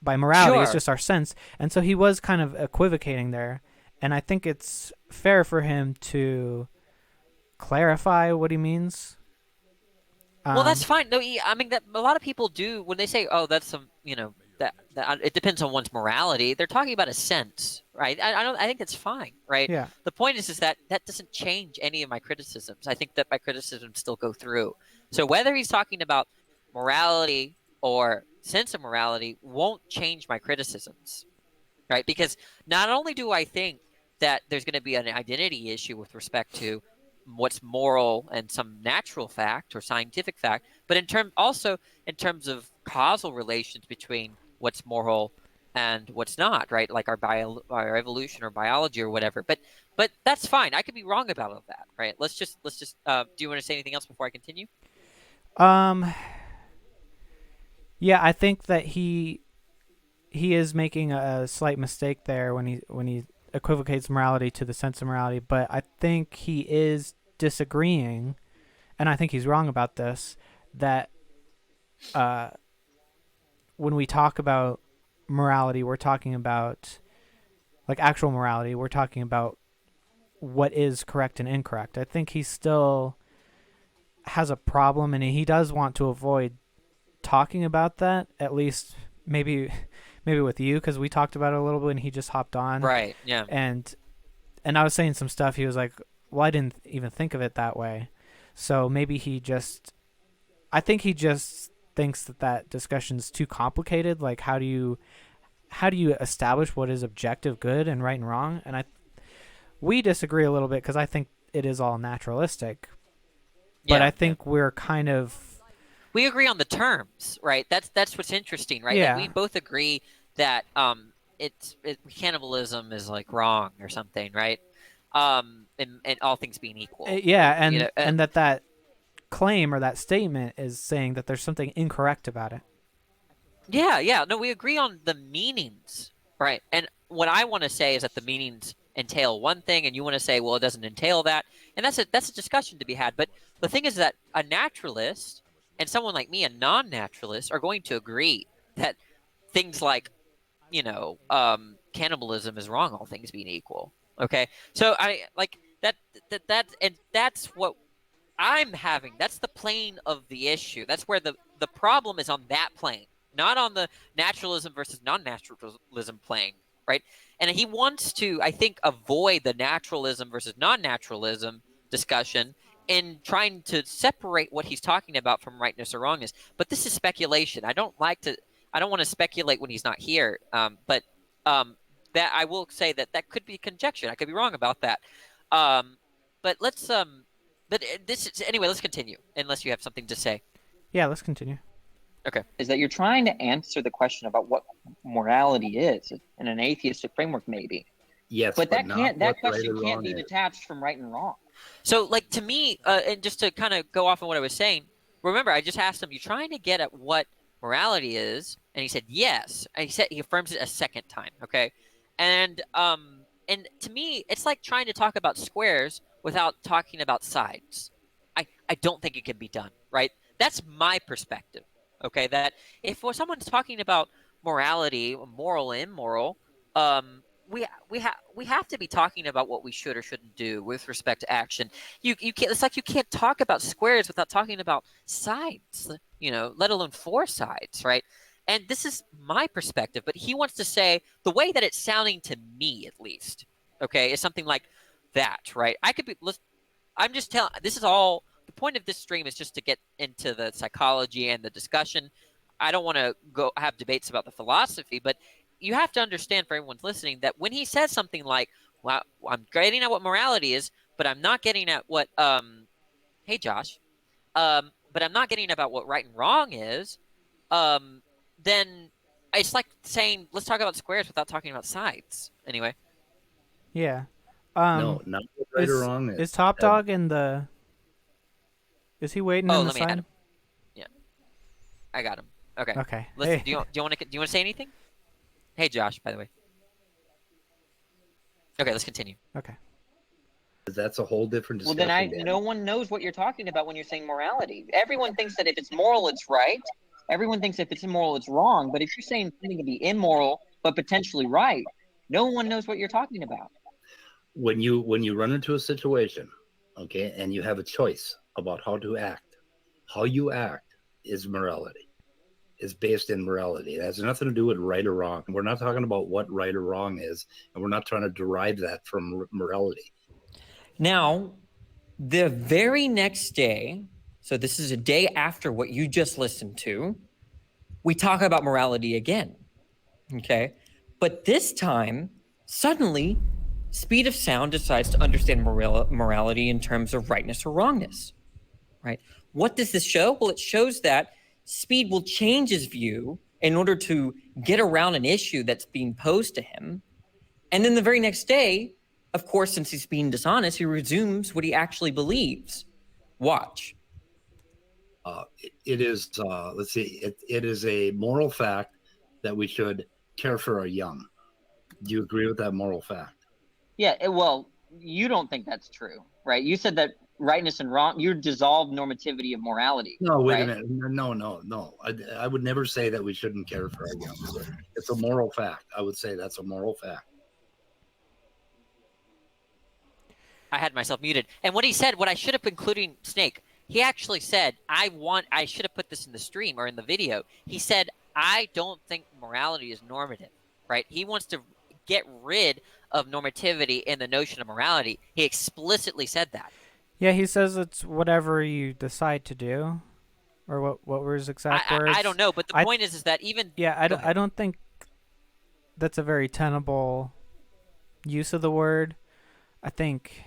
by morality, it's just our sense. And so he was kind of equivocating there. And I think it's fair for him to clarify what he means. Well, that's fine. No, I mean, that a lot of people do when they say, "Oh, that's some," that it depends on one's morality. They're talking about a sense, right? I think it's fine, right? Yeah. The point is that doesn't change any of my criticisms. I think that my criticisms still go through. So whether he's talking about morality or sense of morality won't change my criticisms, right? Because not only do I think that there's going to be an identity issue with respect to what's moral and some natural fact or scientific fact, but in terms of causal relations between what's moral and what's not, right? Like our evolution or biology or whatever. But that's fine. I could be wrong about all of that, right? Let's just. Do you want to say anything else before I continue? Yeah, I think that he he is making a slight mistake there when he equivocates morality to the sense of morality, but I think he is disagreeing, and I think he's wrong about this, that when we talk about morality, we're talking about like actual morality, we're talking about what is correct and incorrect. I think he still has a problem, and he does want to avoid talking about that, at least maybe with you, because we talked about it a little bit and he just hopped on. Right. Yeah. And I was saying some stuff. He was like, well, I didn't even think of it that way. So maybe I think he just thinks that discussion's too complicated. Like, how do you establish what is objective good and right and wrong? And we disagree a little bit because I think it is all naturalistic. But I think we're kind of... We agree on the terms, right? That's what's interesting, right? Yeah. Like we both agree that cannibalism is like wrong or something, right? And all things being equal. Yeah, and and that claim or that statement is saying that there's something incorrect about it. Yeah. No, we agree on the meanings, right? And what I want to say is that the meanings entail one thing, and you want to say, well, it doesn't entail that, and that's a discussion to be had. But the thing is that a naturalist and someone like me, a non-naturalist, are going to agree that things like, cannibalism is wrong, all things being equal. Okay, so I like that, and that's what I'm having. That's the plane of the issue. That's where the problem is, on that plane, not on the naturalism versus non-naturalism plane, right? And he wants to, I think, avoid the naturalism versus non-naturalism discussion in trying to separate what he's talking about from rightness or wrongness. But this is speculation. I don't want to speculate when he's not here. But that I will say that could be conjecture. I could be wrong about that. But let's anyway, let's continue, unless you have something to say. Yeah, let's continue. Okay. Is that you're trying to answer the question about what morality is in an atheistic framework, maybe. Yes, but that question right can't be detached from right and wrong. So, like, to me, and just to kind of go off on what I was saying, remember, I just asked him, "You're trying to get at what morality is?" And he said, "Yes." And he affirms it a second time. Okay, and to me, it's like trying to talk about squares without talking about sides. I don't think it can be done, right? That's my perspective. Okay, that if someone's talking about morality, moral, immoral, we have to be talking about what we should or shouldn't do with respect to action. You can't. It's like you can't talk about squares without talking about sides. Let alone four sides, right? And this is my perspective, but he wants to say the way that it's sounding to me, at least, okay, is something like that, right? I could be. I'm just telling. This is all. The point of this stream is just to get into the psychology and the discussion. I don't want to go have debates about the philosophy, but you have to understand, for everyone's listening, that when he says something like, "Well, I'm getting at what morality is, but I'm not getting at what," hey Josh, but I'm not getting about what right and wrong is, then it's like saying, let's talk about squares without talking about sides. Anyway. Yeah. No, not right or wrong. Is Topdawg in the? Is he waiting on the side? Add him. Yeah, I got him. Okay. Okay. Listen, do you want to say anything? Hey, Josh, by the way. Okay, let's continue. Okay. That's a whole different discussion. Well, then no one knows what you're talking about when you're saying morality. Everyone thinks that if it's moral, it's right. Everyone thinks if it's immoral, it's wrong. But if you're saying something to be immoral but potentially right, no one knows what you're talking about. When you run into a situation, okay, and you have a choice about how to act, how you act is morality. Is based in morality. It has nothing to do with right or wrong. We're not talking about what right or wrong is, and we're not trying to derive that from morality. Now, the very next day, so this is a day after what you just listened to, we talk about morality again. Okay? But this time, suddenly, Speed of Sound decides to understand morality in terms of rightness or wrongness. Right? What does this show? Well, it shows that Speed will change his view in order to get around an issue that's being posed to him. And then the very next day, of course, since he's being dishonest, he resumes what he actually believes. Watch. It is, let's see, it is a moral fact that we should care for our young. Do you agree with that moral fact? Yeah, well, you don't think that's true, right? You said that rightness and wrong, you dissolve normativity of morality. No, wait right? a minute. No. I would never say that we shouldn't care for our young. It's a moral fact. I would say that's a moral fact. I had myself muted. And what he said, what I should have, including Snake, he actually said, I should have put this in the stream or in the video. He said, I don't think morality is normative, right? He wants to get rid of normativity in the notion of morality. He explicitly said that. Yeah, he says it's whatever you decide to do, or what were his exact words? I don't know, but the point is that even I don't think that's a very tenable use of the word. I think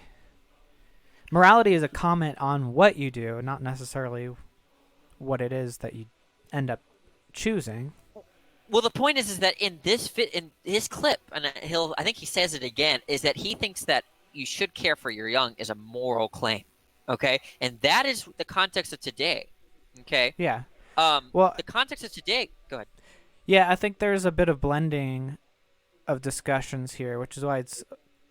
morality is a comment on what you do, not necessarily what it is that you end up choosing. Well, the point is that in his clip, and I think he says it again, is that he thinks that you should care for your young is a moral claim, okay? And that is the context of today, okay? Yeah. Well, the context of today. Go ahead. Yeah, I think there's a bit of blending of discussions here, which is why it's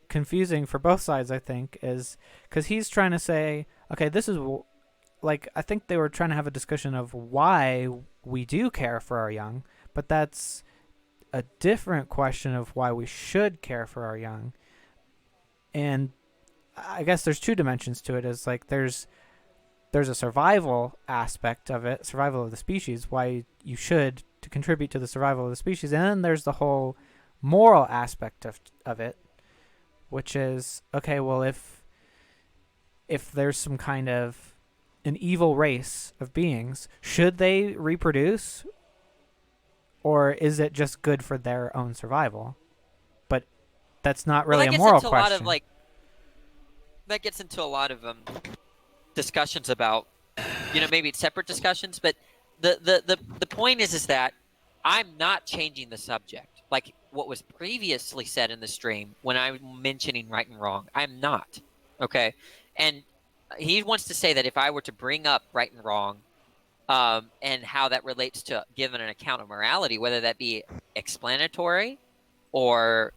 confusing for both sides. I think is because he's trying to say, okay, this is like I think they were trying to have a discussion of why we do care for our young. But that's a different question of why we should care for our young. And I guess there's two dimensions to it. Is like there's a survival aspect of it, survival of the species, why you should to contribute to the survival of the species. And then there's the whole moral aspect of it, which is, okay, well, if there's some kind of an evil race of beings, should they reproduce? Or is it just good for their own survival? But that's not really a moral question. That gets into a lot of discussions about, maybe it's separate discussions. But the point is that I'm not changing the subject. Like what was previously said in the stream when I'm mentioning right and wrong, I'm not. Okay, and he wants to say that if I were to bring up right and wrong. And how that relates to giving an account of morality, whether that be explanatory or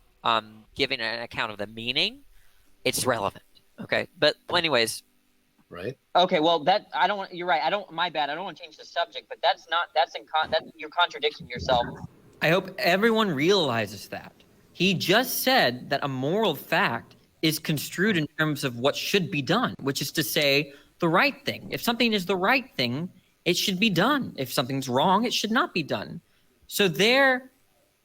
giving an account of the meaning, it's relevant. Okay, but anyways, right? Okay, well I don't want. You're right. My bad. I don't want to change the subject, but that's you're contradicting yourself. I hope everyone realizes that. He just said that a moral fact is construed in terms of what should be done, which is to say the right thing. If something is the right thing, it should be done. If something's wrong, it should not be done. So there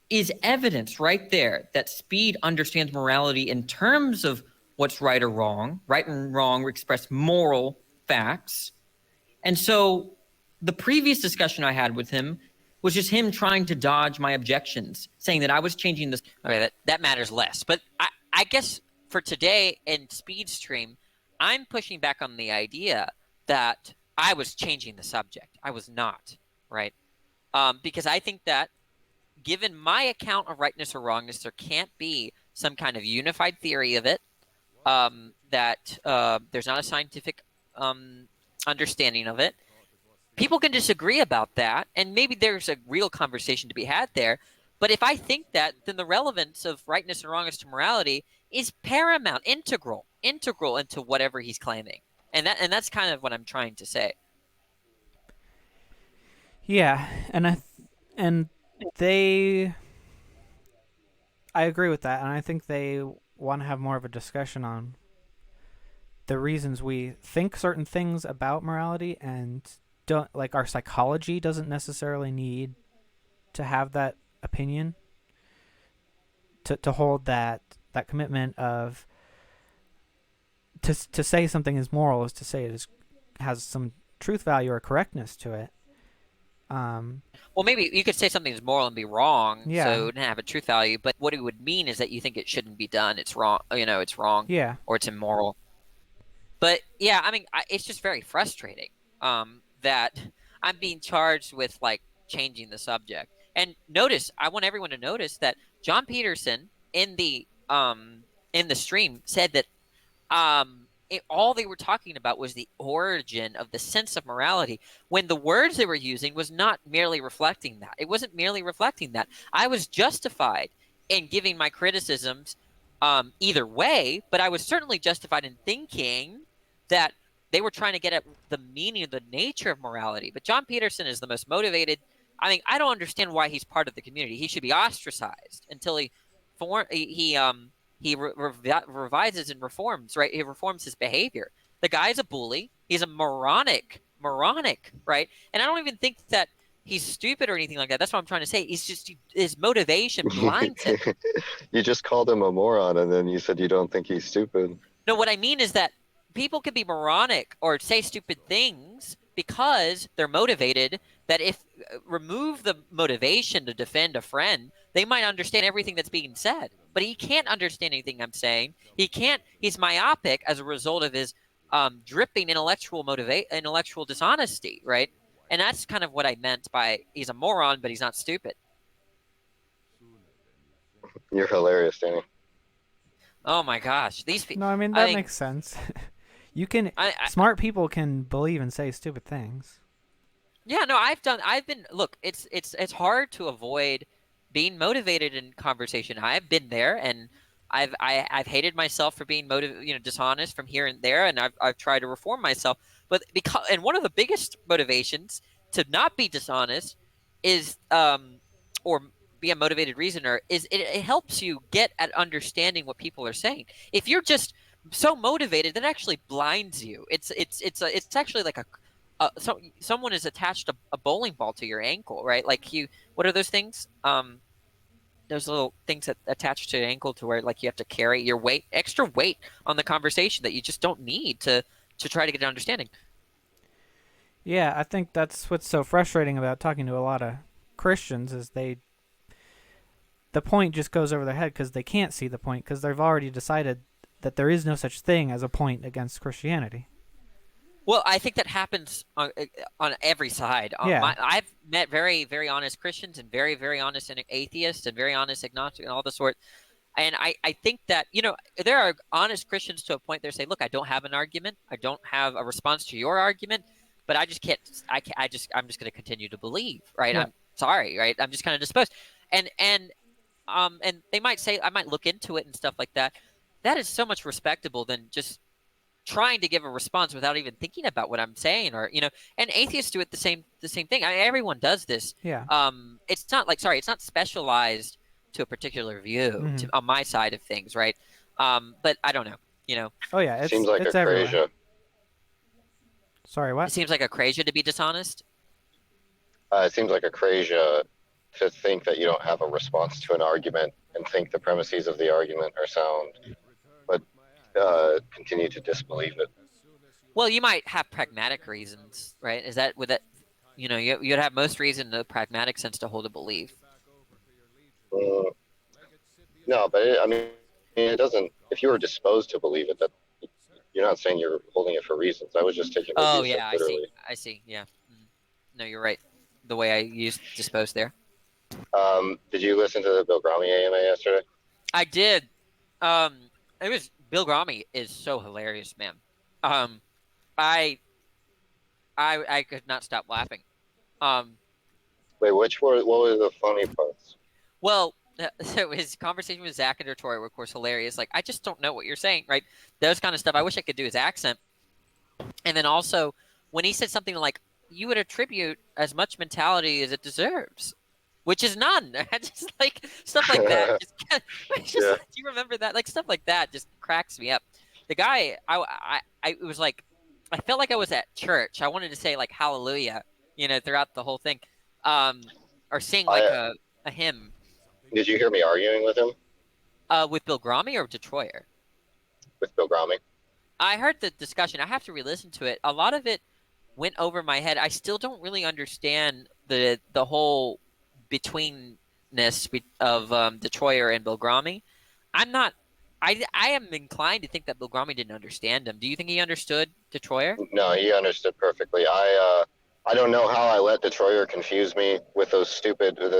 is evidence right there that Speed understands morality in terms of what's right or wrong. Right and wrong express moral facts. And so the previous discussion I had with him was just him trying to dodge my objections, saying that I was changing this. Okay, that matters less. But I guess for today in Speed Stream, I'm pushing back on the idea that I was changing the subject. I was not, right? Because I think that given my account of rightness or wrongness, there can't be some kind of unified theory of it, that there's not a scientific understanding of it. People can disagree about that, and maybe there's a real conversation to be had there. But if I think that, then the relevance of rightness and wrongness to morality is paramount, integral into whatever he's claiming. And that's kind of what I'm trying to say. Yeah, I agree with that, and I think they want to have more of a discussion on the reasons we think certain things about morality, and don't like our psychology doesn't necessarily need to have that opinion to hold that commitment of to say something is moral is to say it has some truth value or correctness to it. Well, maybe you could say something is moral and be wrong, yeah. So it wouldn't have a truth value. But what it would mean is that you think it shouldn't be done. It's wrong. It's wrong. Yeah. Or it's immoral. But yeah, I mean, it's just very frustrating that I'm being charged with like changing the subject. And notice, I want everyone to notice that John Peterson in the stream said that all they were talking about was the origin of the sense of morality, when the words they were using was not merely reflecting that. It wasn't merely reflecting that. I was justified in giving my criticisms either way, but I was certainly justified in thinking that they were trying to get at the meaning of the nature of morality. But John Peterson is the most motivated. I mean, I don't understand why he's part of the community. He should be ostracized until he revises and reforms, right? He reforms his behavior. The guy's a bully. He's a moronic, right? And I don't even think that he's stupid or anything like that. That's what I'm trying to say. He's just, his motivation blinds him. You just called him a moron, and then you said you don't think he's stupid. No, what I mean is that people can be moronic or say stupid things because they're motivated. That if remove the motivation to defend a friend, they might understand everything that's being said. But he can't understand anything I'm saying. He can't. He's myopic as a result of his dripping intellectual dishonesty, right? And that's kind of what I meant by he's a moron, but he's not stupid. You're hilarious, Danny. Oh my gosh, these people. No, I mean that makes sense. You can smart people can believe and say stupid things. Yeah, no, look, it's hard to avoid being motivated in conversation. I've been there, and I've hated myself for being dishonest from here and there, and I've tried to reform myself. But and one of the biggest motivations to not be dishonest is or be a motivated reasoner is it helps you get at understanding what people are saying. If you're just so motivated, that actually blinds you. It's actually like someone has attached a bowling ball to your ankle, right? Like what are those things? Those little things that attach to your ankle to where like you have to carry your extra weight on the conversation that you just don't need to try to get an understanding. Yeah, I think that's what's so frustrating about talking to a lot of Christians is the point just goes over their head because they can't see the point because they've already decided that there is no such thing as a point against Christianity. Well, I think that happens on every side. Yeah. I've met very, very honest Christians and very, very honest atheists and very honest agnostic and all the sort. And I think that, there are honest Christians to a point they say, look, I don't have an argument. I don't have a response to your argument, but I just can't, I'm just going to continue to believe, right? Yeah. I'm sorry, right? I'm just kind of disposed. And they might say, I might look into it and stuff like that. That is so much respectable than just trying to give a response without even thinking about what I'm saying, or and atheists do it the same thing. I mean, everyone does this. Yeah. It's not it's not specialized to a particular view on my side of things, right? But I don't know. Oh yeah, it seems like it's a everywhere. crazy. Sorry, what? It seems like a crazy to be dishonest. It seems like a crazy to think that you don't have a response to an argument and think the premises of the argument are sound, but continue to disbelieve it. Well, you might have pragmatic reasons, right? Would that you'd have most reason in the pragmatic sense to hold a belief. No, but it doesn't. If you were disposed to believe it, that you're not saying you're holding it for reasons. I was just taking. Oh yeah, I see. Yeah. No, you're right. The way I used disposed there. Did you listen to the Bill Grommy AMA yesterday? I did. Bill Grommy is so hilarious, man. I could not stop laughing. Wait, what were the funny parts? Well, so his conversation with Zach and Dertori were, of course, hilarious. Like, I just don't know what you're saying, right? Those kind of stuff. I wish I could do his accent. And then also, when he said something like, you would attribute as much mentality as it deserves, which is none. Just like stuff like that. Do you remember that? Like stuff like that just cracks me up. The guy, it was like, I felt like I was at church. I wanted to say like hallelujah, throughout the whole thing, or sing like a hymn. Did you hear me arguing with him? With Bill Grommy or Detroyer? With Bill Grommy. I heard the discussion. I have to re-listen to it. A lot of it went over my head. I still don't really understand the whole betweenness of Detroyer and Bill Grommy. I am inclined to think that Bill Grommy didn't understand him. Do you think he understood Detroyer? No, he understood perfectly. I don't know how I let Detroyer confuse me with the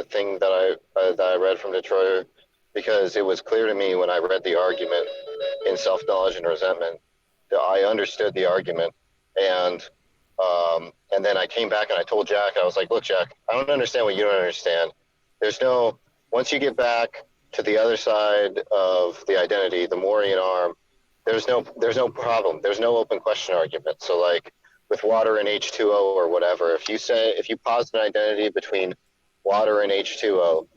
thing that I read from Detroyer, because it was clear to me when I read the argument in Self-Knowledge and Resentment I understood the argument, and then I came back and I told Jack, I was like, look, Jack, I don't understand what you don't understand. There's no, once you get back to the other side of the identity, the Morian arm, there's no problem. There's no open question argument. So like with water and H2O or whatever, if you posit an identity between water and H2O,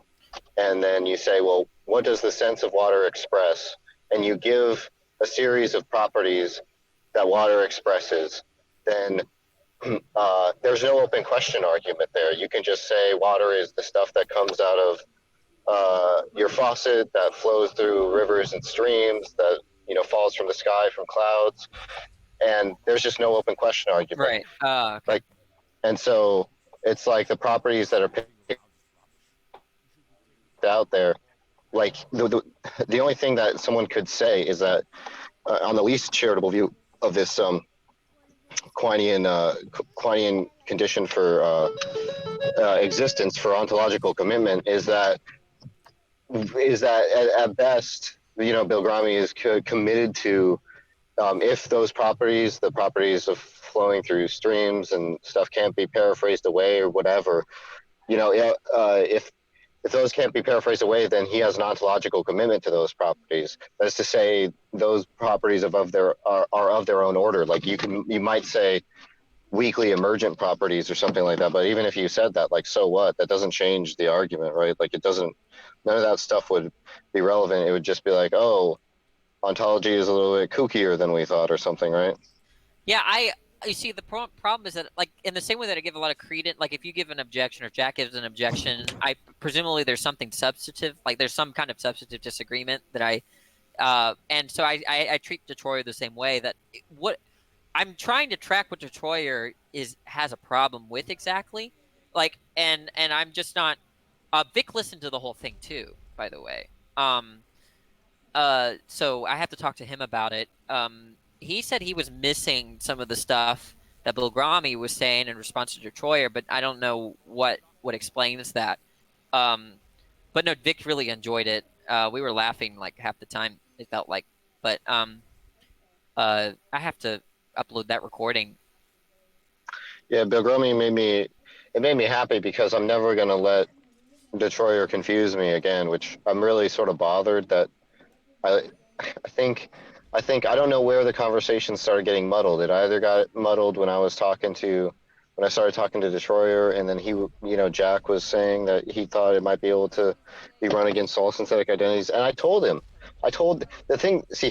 and then you say, well, what does the sense of water express? And you give a series of properties that water expresses, then there's no open question argument there. You can just say water is the stuff that comes out of your faucet, that flows through rivers and streams, that falls from the sky, from clouds, and there's just no open question argument. Right. Okay. Like, and so it's like the properties that are picked out there. Like the only thing that someone could say is that on the least charitable view of this Quinean condition for existence, for ontological commitment, is that at best, Bill Gramy is committed to, if those properties, the properties of flowing through streams and stuff, can't be paraphrased away or whatever, if those can't be paraphrased away, then he has an ontological commitment to those properties. That is to say, those properties are of their own order. Like you might say weakly emergent properties or something like that, but even if you said that, like, so what? That doesn't change the argument, right? Like none of that stuff would be relevant. It would just be like, oh, ontology is a little bit kookier than we thought or something, right? Yeah, you see, the problem is that, like, in the same way that I give a lot of credence, like, if you give an objection or if Jack gives an objection, presumably there's something substantive, like there's some kind of substantive disagreement that and so I treat Detroyer the same way. That what I'm trying to track what Detroyer has a problem with exactly, like, and I'm just not. Vic listened to the whole thing too, by the way. So I have to talk to him about it. He said he was missing some of the stuff that Bill Gramy was saying in response to Detroyer, but I don't know what explains that. But no, Vic really enjoyed it. We were laughing like half the time, it felt like. But I have to upload that recording. Yeah, Bill Gramy made me happy because I'm never going to let Detroyer confuse me again, which I'm really sort of bothered that I think I don't know where the conversation started getting muddled. It either got muddled when I started talking to Detroyer, and then Jack was saying that he thought it might be able to be run against all synthetic identities. And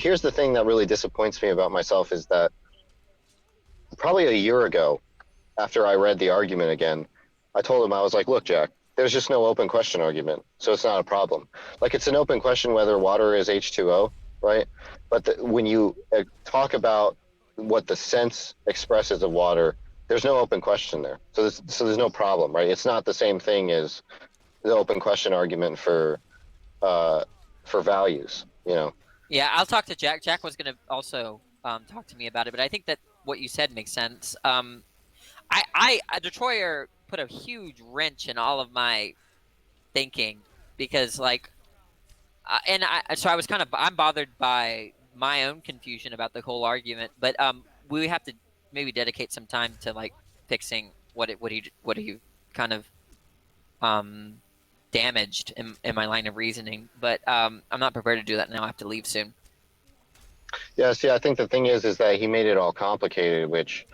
here's the thing that really disappoints me about myself is that probably a year ago, after I read the argument again, I told him, I was like, look, Jack, there's just no open question argument, so it's not a problem. Like, it's an open question whether water is H2O, right? But when you talk about what the sense expresses of water, there's no open question there. So there's no problem, right? It's not the same thing as the open question argument for values, Yeah, I'll talk to Jack. Jack was going to also talk to me about it, but I think that what you said makes sense. Detroyer put a huge wrench in all of my thinking because, like, so I was I'm bothered by my own confusion about the whole argument, but we have to maybe dedicate some time to like fixing what he kind of damaged in my line of reasoning. But I'm not prepared to do that now. I have to leave soon. Yeah, see, I think the thing is that he made it all complicated, which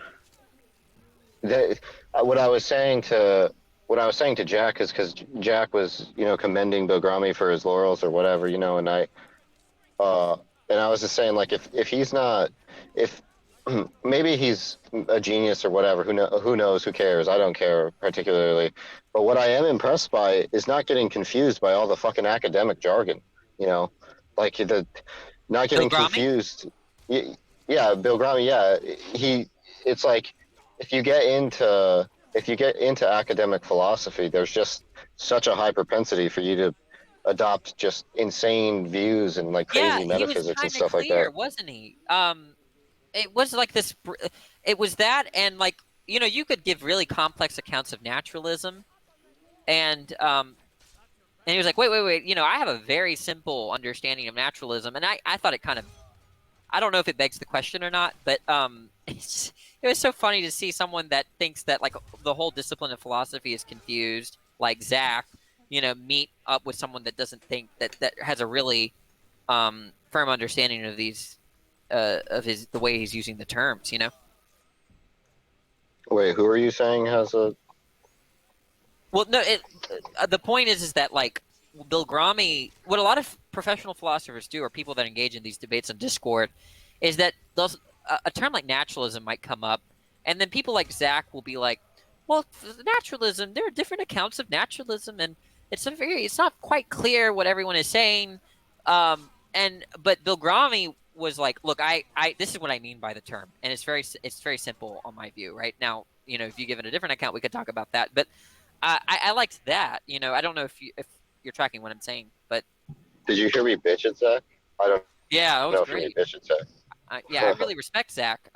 what I was saying to Jack is because Jack was, commending Bill Gramy for his laurels or whatever, and I was just saying, like, if maybe he's a genius or whatever, who knows, who cares? I don't care particularly. But what I am impressed by is not getting confused by all the fucking academic jargon, like not getting confused. Yeah, Bill Gramy, yeah. It's like, if you get into academic philosophy, there's just such a high propensity for you to adopt just insane views and like crazy metaphysics and stuff like that. Wasn't he? It was like this. It was that, and like, you could give really complex accounts of naturalism, and he was like, wait. I have a very simple understanding of naturalism, and I thought it kind of I don't know if it begs the question or not, but it was so funny to see someone that thinks that like the whole discipline of philosophy is confused, like Zach, meet up with someone that doesn't think that has a really firm understanding of these of the way he's using the terms. Wait, who are you saying has a? Well, no, the point is that like Bill Grommy, what a lot of professional philosophers do, or people that engage in these debates on Discord, is that a term like naturalism might come up, and then people like Zach will be like, "Well, naturalism. There are different accounts of naturalism, and it's not quite clear what everyone is saying." But Bill Grommy was like, "Look, I this is what I mean by the term, and it's very simple on my view. Right now, if you give it a different account, we could talk about that, but." I liked that. I don't know if you're tracking what I'm saying, but Did you hear me bitch at Zach? I don't yeah, that know was if you great. bitch at Zach. Yeah, I really respect Zach.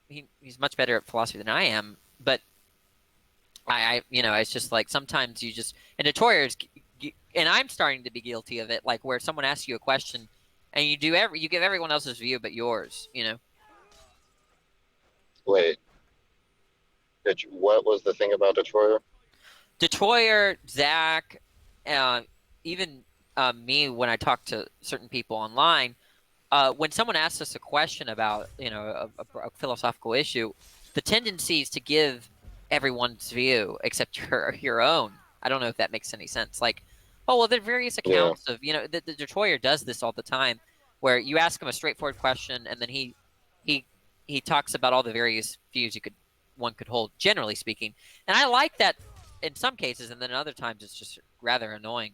He's much better at philosophy than I am, but it's just like sometimes you just and notorious, and I'm starting to be guilty of it. Like where someone asks you a question, and you give everyone else's view but yours. Wait, what was the thing about Detroit? Detroyer, Zach, even me when I talk to certain people online, when someone asks us a question about a philosophical issue, the tendency is to give everyone's view except your own. I don't know if that makes any sense. Like, oh well, there are various accounts of the Detroyer does this all the time, where you ask him a straightforward question and then he talks about all the various views one could hold, generally speaking, and I like that. In some cases, and then in other times, it's just rather annoying.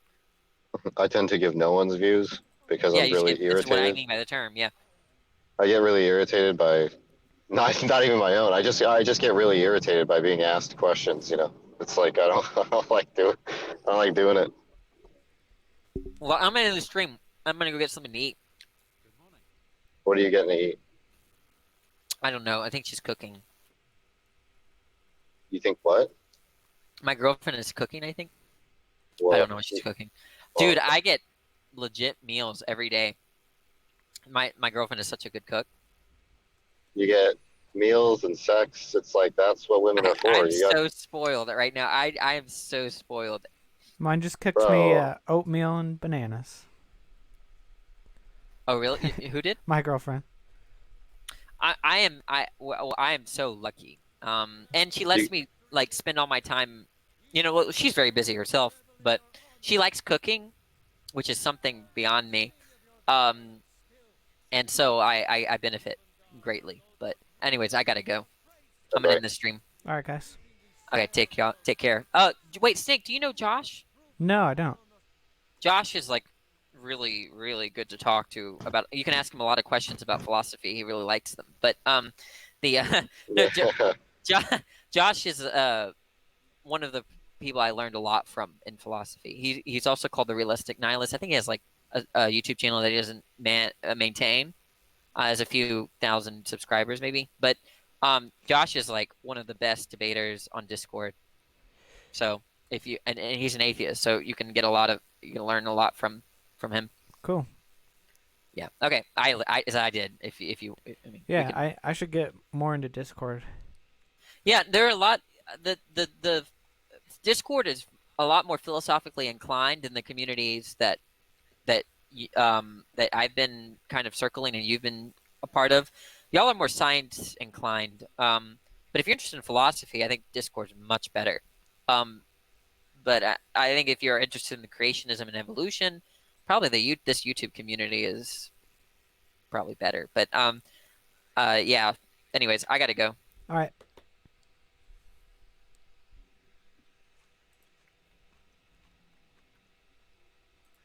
I tend to give no one's views because I'm really irritated. That's what I mean by the term. Yeah. I get really irritated by not even my own. I just get really irritated by being asked questions. It's like I don't like doing it. Well, I'm gonna end the stream. I'm gonna go get something to eat. What are you getting to eat? I don't know. I think she's cooking. You think what? My girlfriend is cooking, I think. What? I don't know what she's cooking. Dude, I get legit meals every day. My girlfriend is such a good cook. You get meals and sex. It's like that's what women are for. I'm so spoiled right now. I am so spoiled. Mine just cooked me oatmeal and bananas. Oh, really? Who did? My girlfriend. I am so lucky. And she lets me like spend all my time. She's very busy herself, but she likes cooking, which is something beyond me. And so I benefit greatly. But anyways, I gotta go. I'm gonna end the stream. All right, guys. Okay, take care. Wait, Snake, do you know Josh? No, I don't. Josh is like really, really good to talk to about. You can ask him a lot of questions about philosophy. He really likes them. But Josh is one of the people I learned a lot from in philosophy. He's also called the Realistic Nihilist. I think he has like a YouTube channel that he doesn't maintain. Has a few thousand subscribers maybe, but Josh is like one of the best debaters on Discord. So if you and he's an atheist, so you can learn a lot from him. Cool. Yeah. Okay. I did. If you. I should get more into Discord. Yeah, there are a lot. The Discord is a lot more philosophically inclined than the communities that I've been kind of circling and you've been a part of. Y'all are more science inclined. But if you're interested in philosophy, I think Discord is much better. But I think if you're interested in the creationism and evolution, probably this YouTube community is probably better. But yeah. Anyways, I gotta go. All right.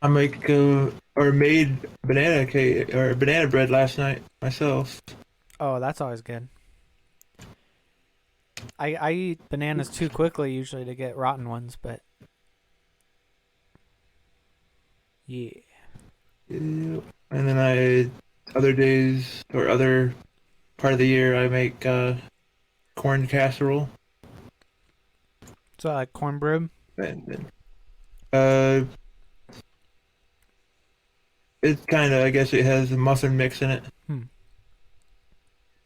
I made banana cake or banana bread last night myself. Oh, that's always good. I eat bananas too quickly usually to get rotten ones, but yeah. And then other days or other part of the year, I make corn casserole. So like cornbread. It's kind of, I guess it has a muffin mix in it.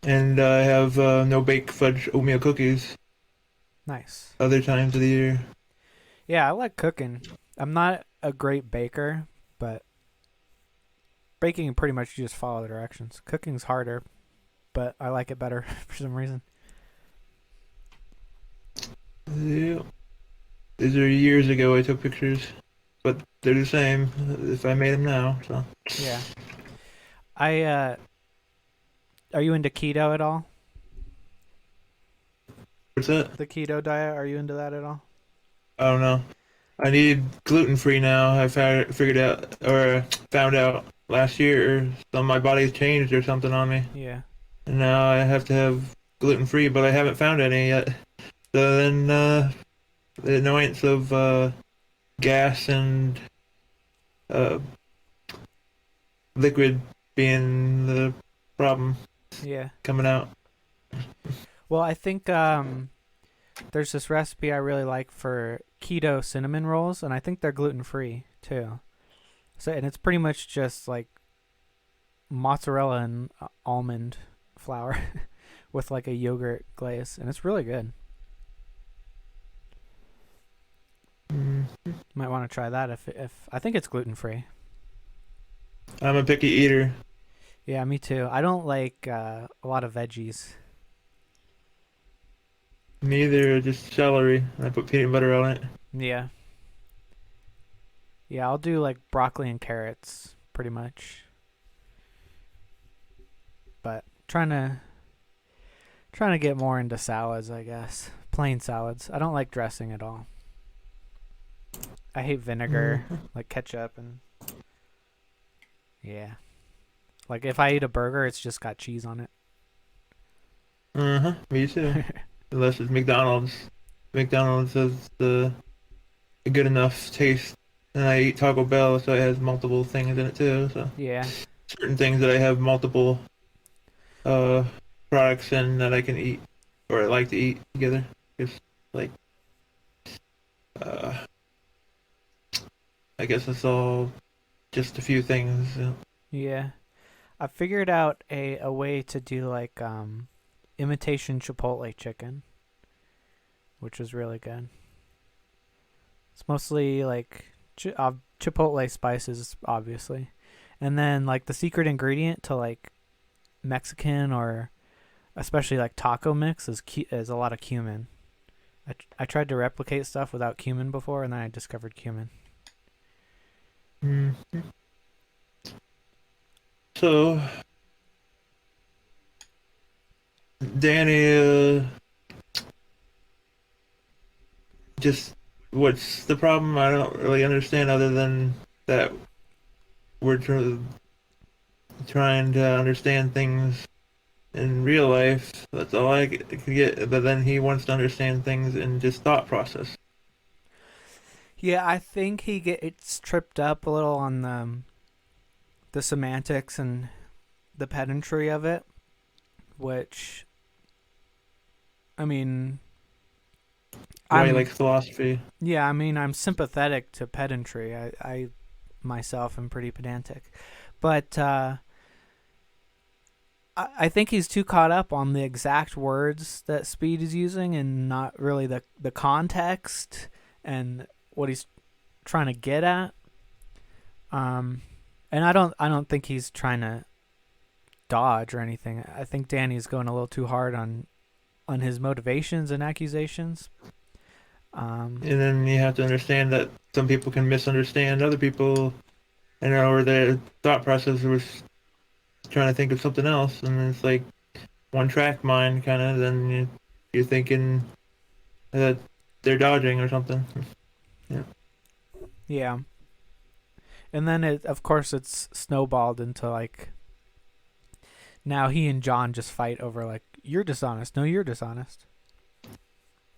and I have no baked fudge oatmeal cookies Nice. other times of the year. Yeah, I like cooking. I'm not a great baker, but baking pretty much you just follow the directions. Cooking's harder, but I like it better for some reason. Yeah. These are years ago I took pictures, but they're the same if I made them now. So Yeah. Are you into keto at all? what's that? The keto diet, are you into that at all? I don't know. I need gluten free now. I figured out or found out last year. So my body's changed or something on me, Yeah. and now I have to have gluten free, but I haven't found any yet. So then the annoyance of gas and uh, liquid being the problem Yeah. coming out. Well, I think there's this recipe I really like for keto cinnamon rolls, and I think they're gluten free too. So, and it's pretty much just like mozzarella and almond flour with like a yogurt glaze, and it's really good. Might want to try that if I think it's gluten free. I'm a picky eater. Yeah, me too. I don't like a lot of veggies. Me either, just celery. I put peanut butter on it. Yeah. Yeah, I'll do like broccoli and carrots pretty much. But trying to get more into salads, I guess. Plain salads. I don't like dressing at all. I hate vinegar, like ketchup and yeah. Like if I eat a burger, it's just got cheese on it. Me too. Unless it's McDonald's. McDonald's has a good enough taste. And I eat Taco Bell, so it has multiple things in it too. So Yeah. certain things that I have multiple products in that I can eat or I like to eat together. Just like I guess it's all just a few things. Yeah. I figured out a way to do like imitation chipotle chicken, which is really good. It's mostly like chipotle spices, obviously, and then like the secret ingredient to like Mexican or especially like taco mix is a lot of cumin. I tried to replicate stuff without cumin before, and then I discovered cumin. So, Danny, just what's the problem? I don't really understand other than that we're trying to understand things in real life. That's all I could get. But then he wants to understand things in just thought process. Yeah, I think he gets tripped up a little on the semantics and the pedantry of it, which, I mean, Why he likes philosophy. Yeah, I mean, I'm sympathetic to pedantry. I myself am pretty pedantic, but I think he's too caught up on the exact words that Speed is using and not really the context and what he's trying to get at. And I don't think he's trying to dodge or anything. I think Danny's going a little too hard on his motivations and accusations. And then you have to understand that some people can misunderstand other people, or their thought process was trying to think of something else, and it's like one track mind kind of. Then you're thinking that they're dodging or something. Yeah. And then of course it's snowballed into like now he and John just fight over like you're dishonest. No, you're dishonest.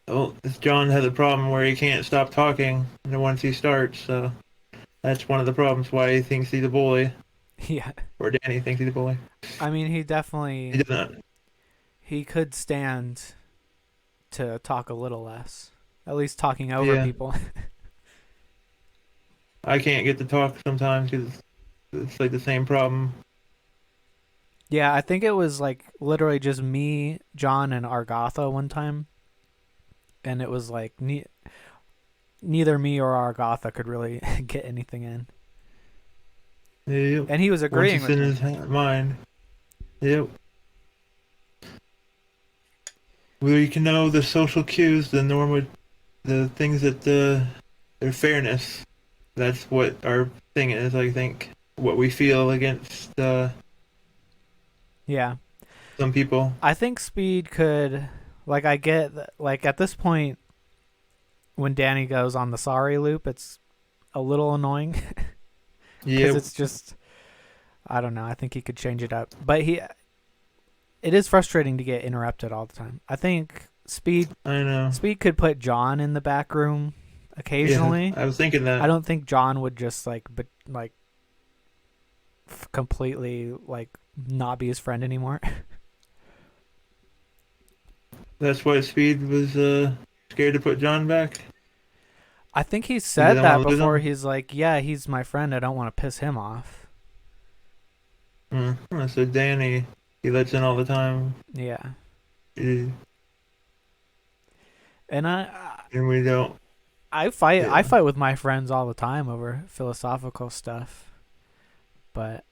Well, John has a problem where he can't stop talking once he starts, so that's one of the problems why he thinks he's a bully. Yeah. Or Danny thinks he's a bully. I mean, he definitely He doesn't. He could stand to talk a little less. At least talking over people. I can't get to talk sometimes because it's like the same problem. Yeah, I think it was like literally just me, John, and Argatha one time, and it was like neither me or Argatha could really get anything in, Yep. and he was Once agreeing it's with in me. his mind. Yep. Where you can know the social cues, the things that their fairness. That's what our thing is, I think. What we feel against Yeah, some people. I think Speed could, like, I get like at this point when Danny goes on the sorry loop, it's a little annoying because Yep. it's just, I don't know. I think he could change it up, but it is frustrating to get interrupted all the time. I think I know. Speed could put John in the back room Yeah, occasionally. I was thinking that. I don't think John would just like completely like not be his friend anymore. That's why Speed was scared to put John back. I think he He said didn't that want to lose before. him. He's like, yeah, he's my friend. I don't want to piss him off. So Danny, he lets in all the time. Yeah, eh, and And we don't. I Yeah. fight with my friends all the time over philosophical stuff. But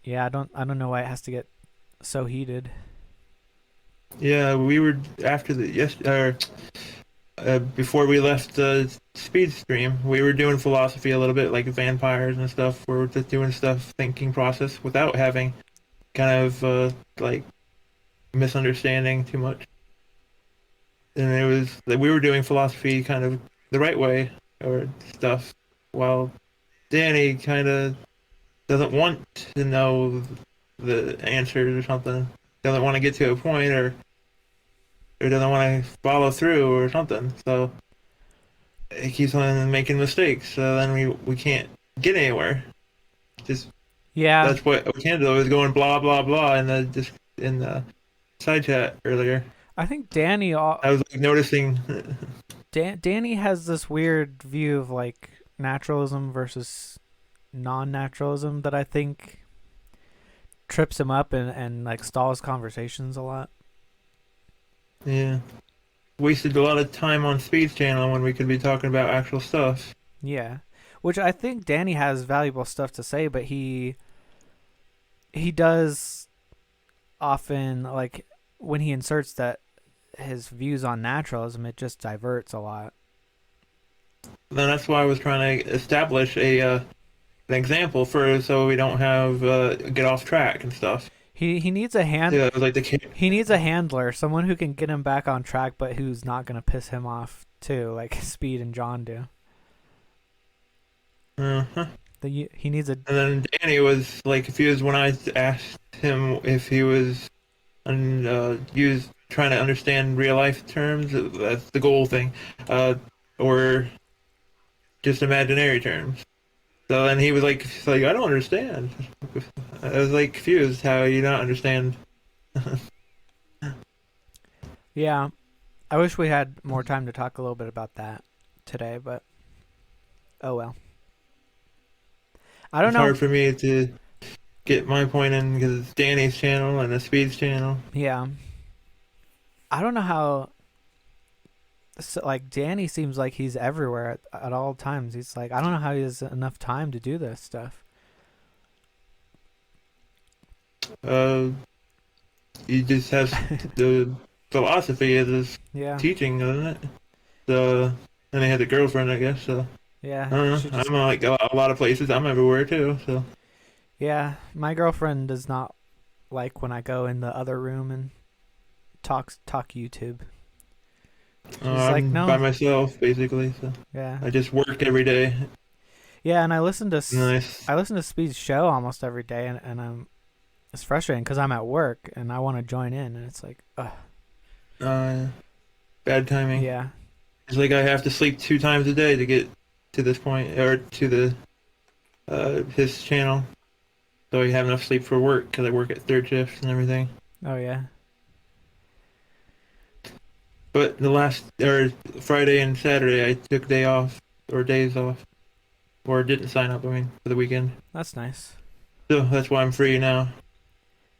yeah, I don't know why it has to get so heated. Yeah, we were after before we left the speed stream, we were doing philosophy a little bit, like vampires and stuff. We were just doing stuff, thinking process without having kind of like misunderstanding too much. And it was like we were doing philosophy kind of the right way or stuff, while Danny kind of doesn't want to know the answers or something. Doesn't want to get to a point or doesn't want to follow through or something. So he keeps on making mistakes. So then we can't get anywhere. Just Yeah, that's what Okando was going blah blah blah in the side chat earlier. I think Danny I was like noticing. Danny has this weird view of like naturalism versus non-naturalism that I think trips him up and like stalls conversations a lot. Yeah, wasted a lot of time on Speed's channel when we could be talking about actual stuff. Yeah, which I think Danny has valuable stuff to say, but he does often, like, when he inserts that his views on naturalism, it just diverts a lot. Then that's why I was trying to establish an example so we don't have get off track and stuff. He needs a Yeah, it was like he needs a handler, someone who can get him back on track, but who's not gonna piss him off too, like Speed and John do. Uh-huh. He needs a. And then Danny was like confused when I asked him if he was trying to understand real life terms. That's the goal thing, or just imaginary terms. So then he was like I don't understand. I was like confused how you don't understand. Yeah, I wish we had more time to talk a little bit about that today, but oh well. I don't It's know. hard for me to get my point in because it's Danny's channel and the Speed's channel. Yeah. I don't know how. So, like, Danny seems like he's everywhere at all times. He's like, I don't know how he has enough time to do this stuff. He just has the philosophy of his Yeah. teaching, doesn't it? And he had a girlfriend, I guess. So Yeah. I don't know. should just- I'm like a lot of places. I'm everywhere too. So Yeah. My girlfriend does not like when I go in the other room and talk YouTube. She's I'm like, no. by myself basically. So Yeah. I just work every day. Yeah, and I listen to Nice. I listen to Speed's show almost every day, and it's frustrating because I'm at work and I want to join in, and it's like, Bad timing. yeah, It's like I have to sleep 2 times a day to get to this point, or to the his channel, so I have enough sleep for work because I work at third shift and everything. oh yeah, But the last Friday and Saturday I took days off, or didn't sign up. I mean, for the weekend. that's nice. So that's why I'm free now.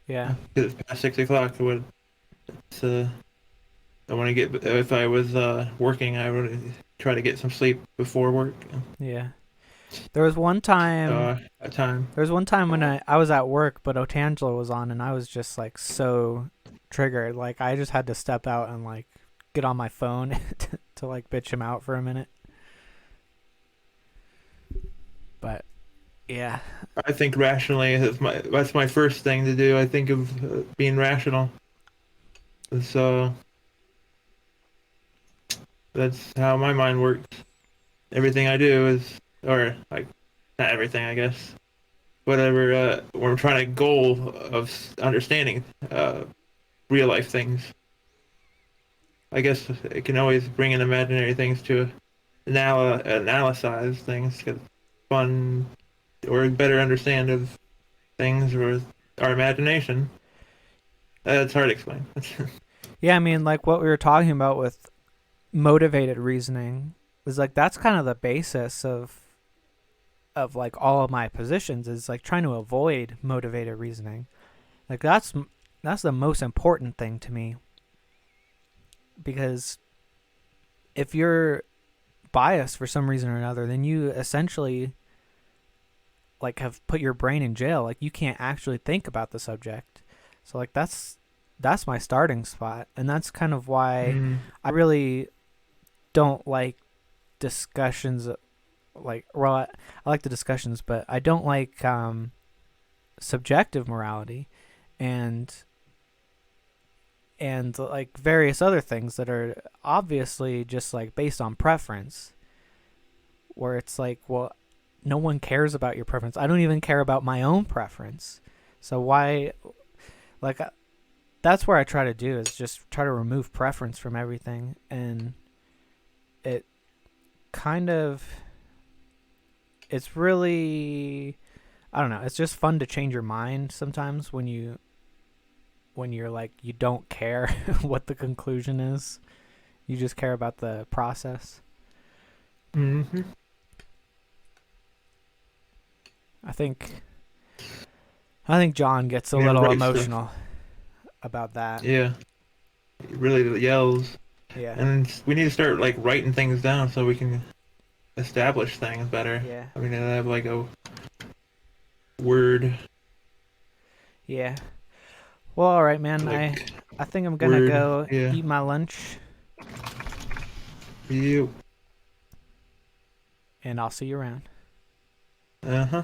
Yeah. Because it's past 6 o'clock. I want to get. If I was working, I would try to get some sleep before work. Yeah. There was one time. At time. There was one time when I was at work, but Otangelo was on, and I was just like so triggered. Like I just had to step out and like get on my phone to like bitch him out for a minute. But yeah, I think rationally. That's my first thing to do. I think of being rational. So that's how my mind works. Everything I do is, or like, not everything, I guess. Whatever we're trying to goal of understanding real life things. I guess it can always bring in imaginary things to analyze things, get fun or better understand of things with our imagination. It's hard to explain. yeah. I mean, like what we were talking about with motivated reasoning is like that's kind of the basis of like all of my positions is like trying to avoid motivated reasoning. Like that's the most important thing to me, because if you're biased for some reason or another, then you essentially like have put your brain in jail. Like you can't actually think about the subject. So like that's my starting spot, and that's kind of why I really don't like discussions. Like, well, I like the discussions, but I don't like subjective morality and like various other things that are obviously just like based on preference, where it's like, well, no one cares about your preference. I don't even care about my own preference. So why, like, that's where I try to do is just try to remove preference from everything. And it kind of, it's really, I don't know. It's just fun to change your mind sometimes when you're like, you don't care what the conclusion is. You just care about the process. Mm-hmm. I think John gets a little emotional about that. Yeah. He really yells. Yeah. And we need to start like writing things down so we can establish things better. Yeah. I mean, I have like a word. Yeah. Well, all right, man. Like I think I'm gonna go yeah. eat my lunch. You. And I'll see you around. Uh-huh.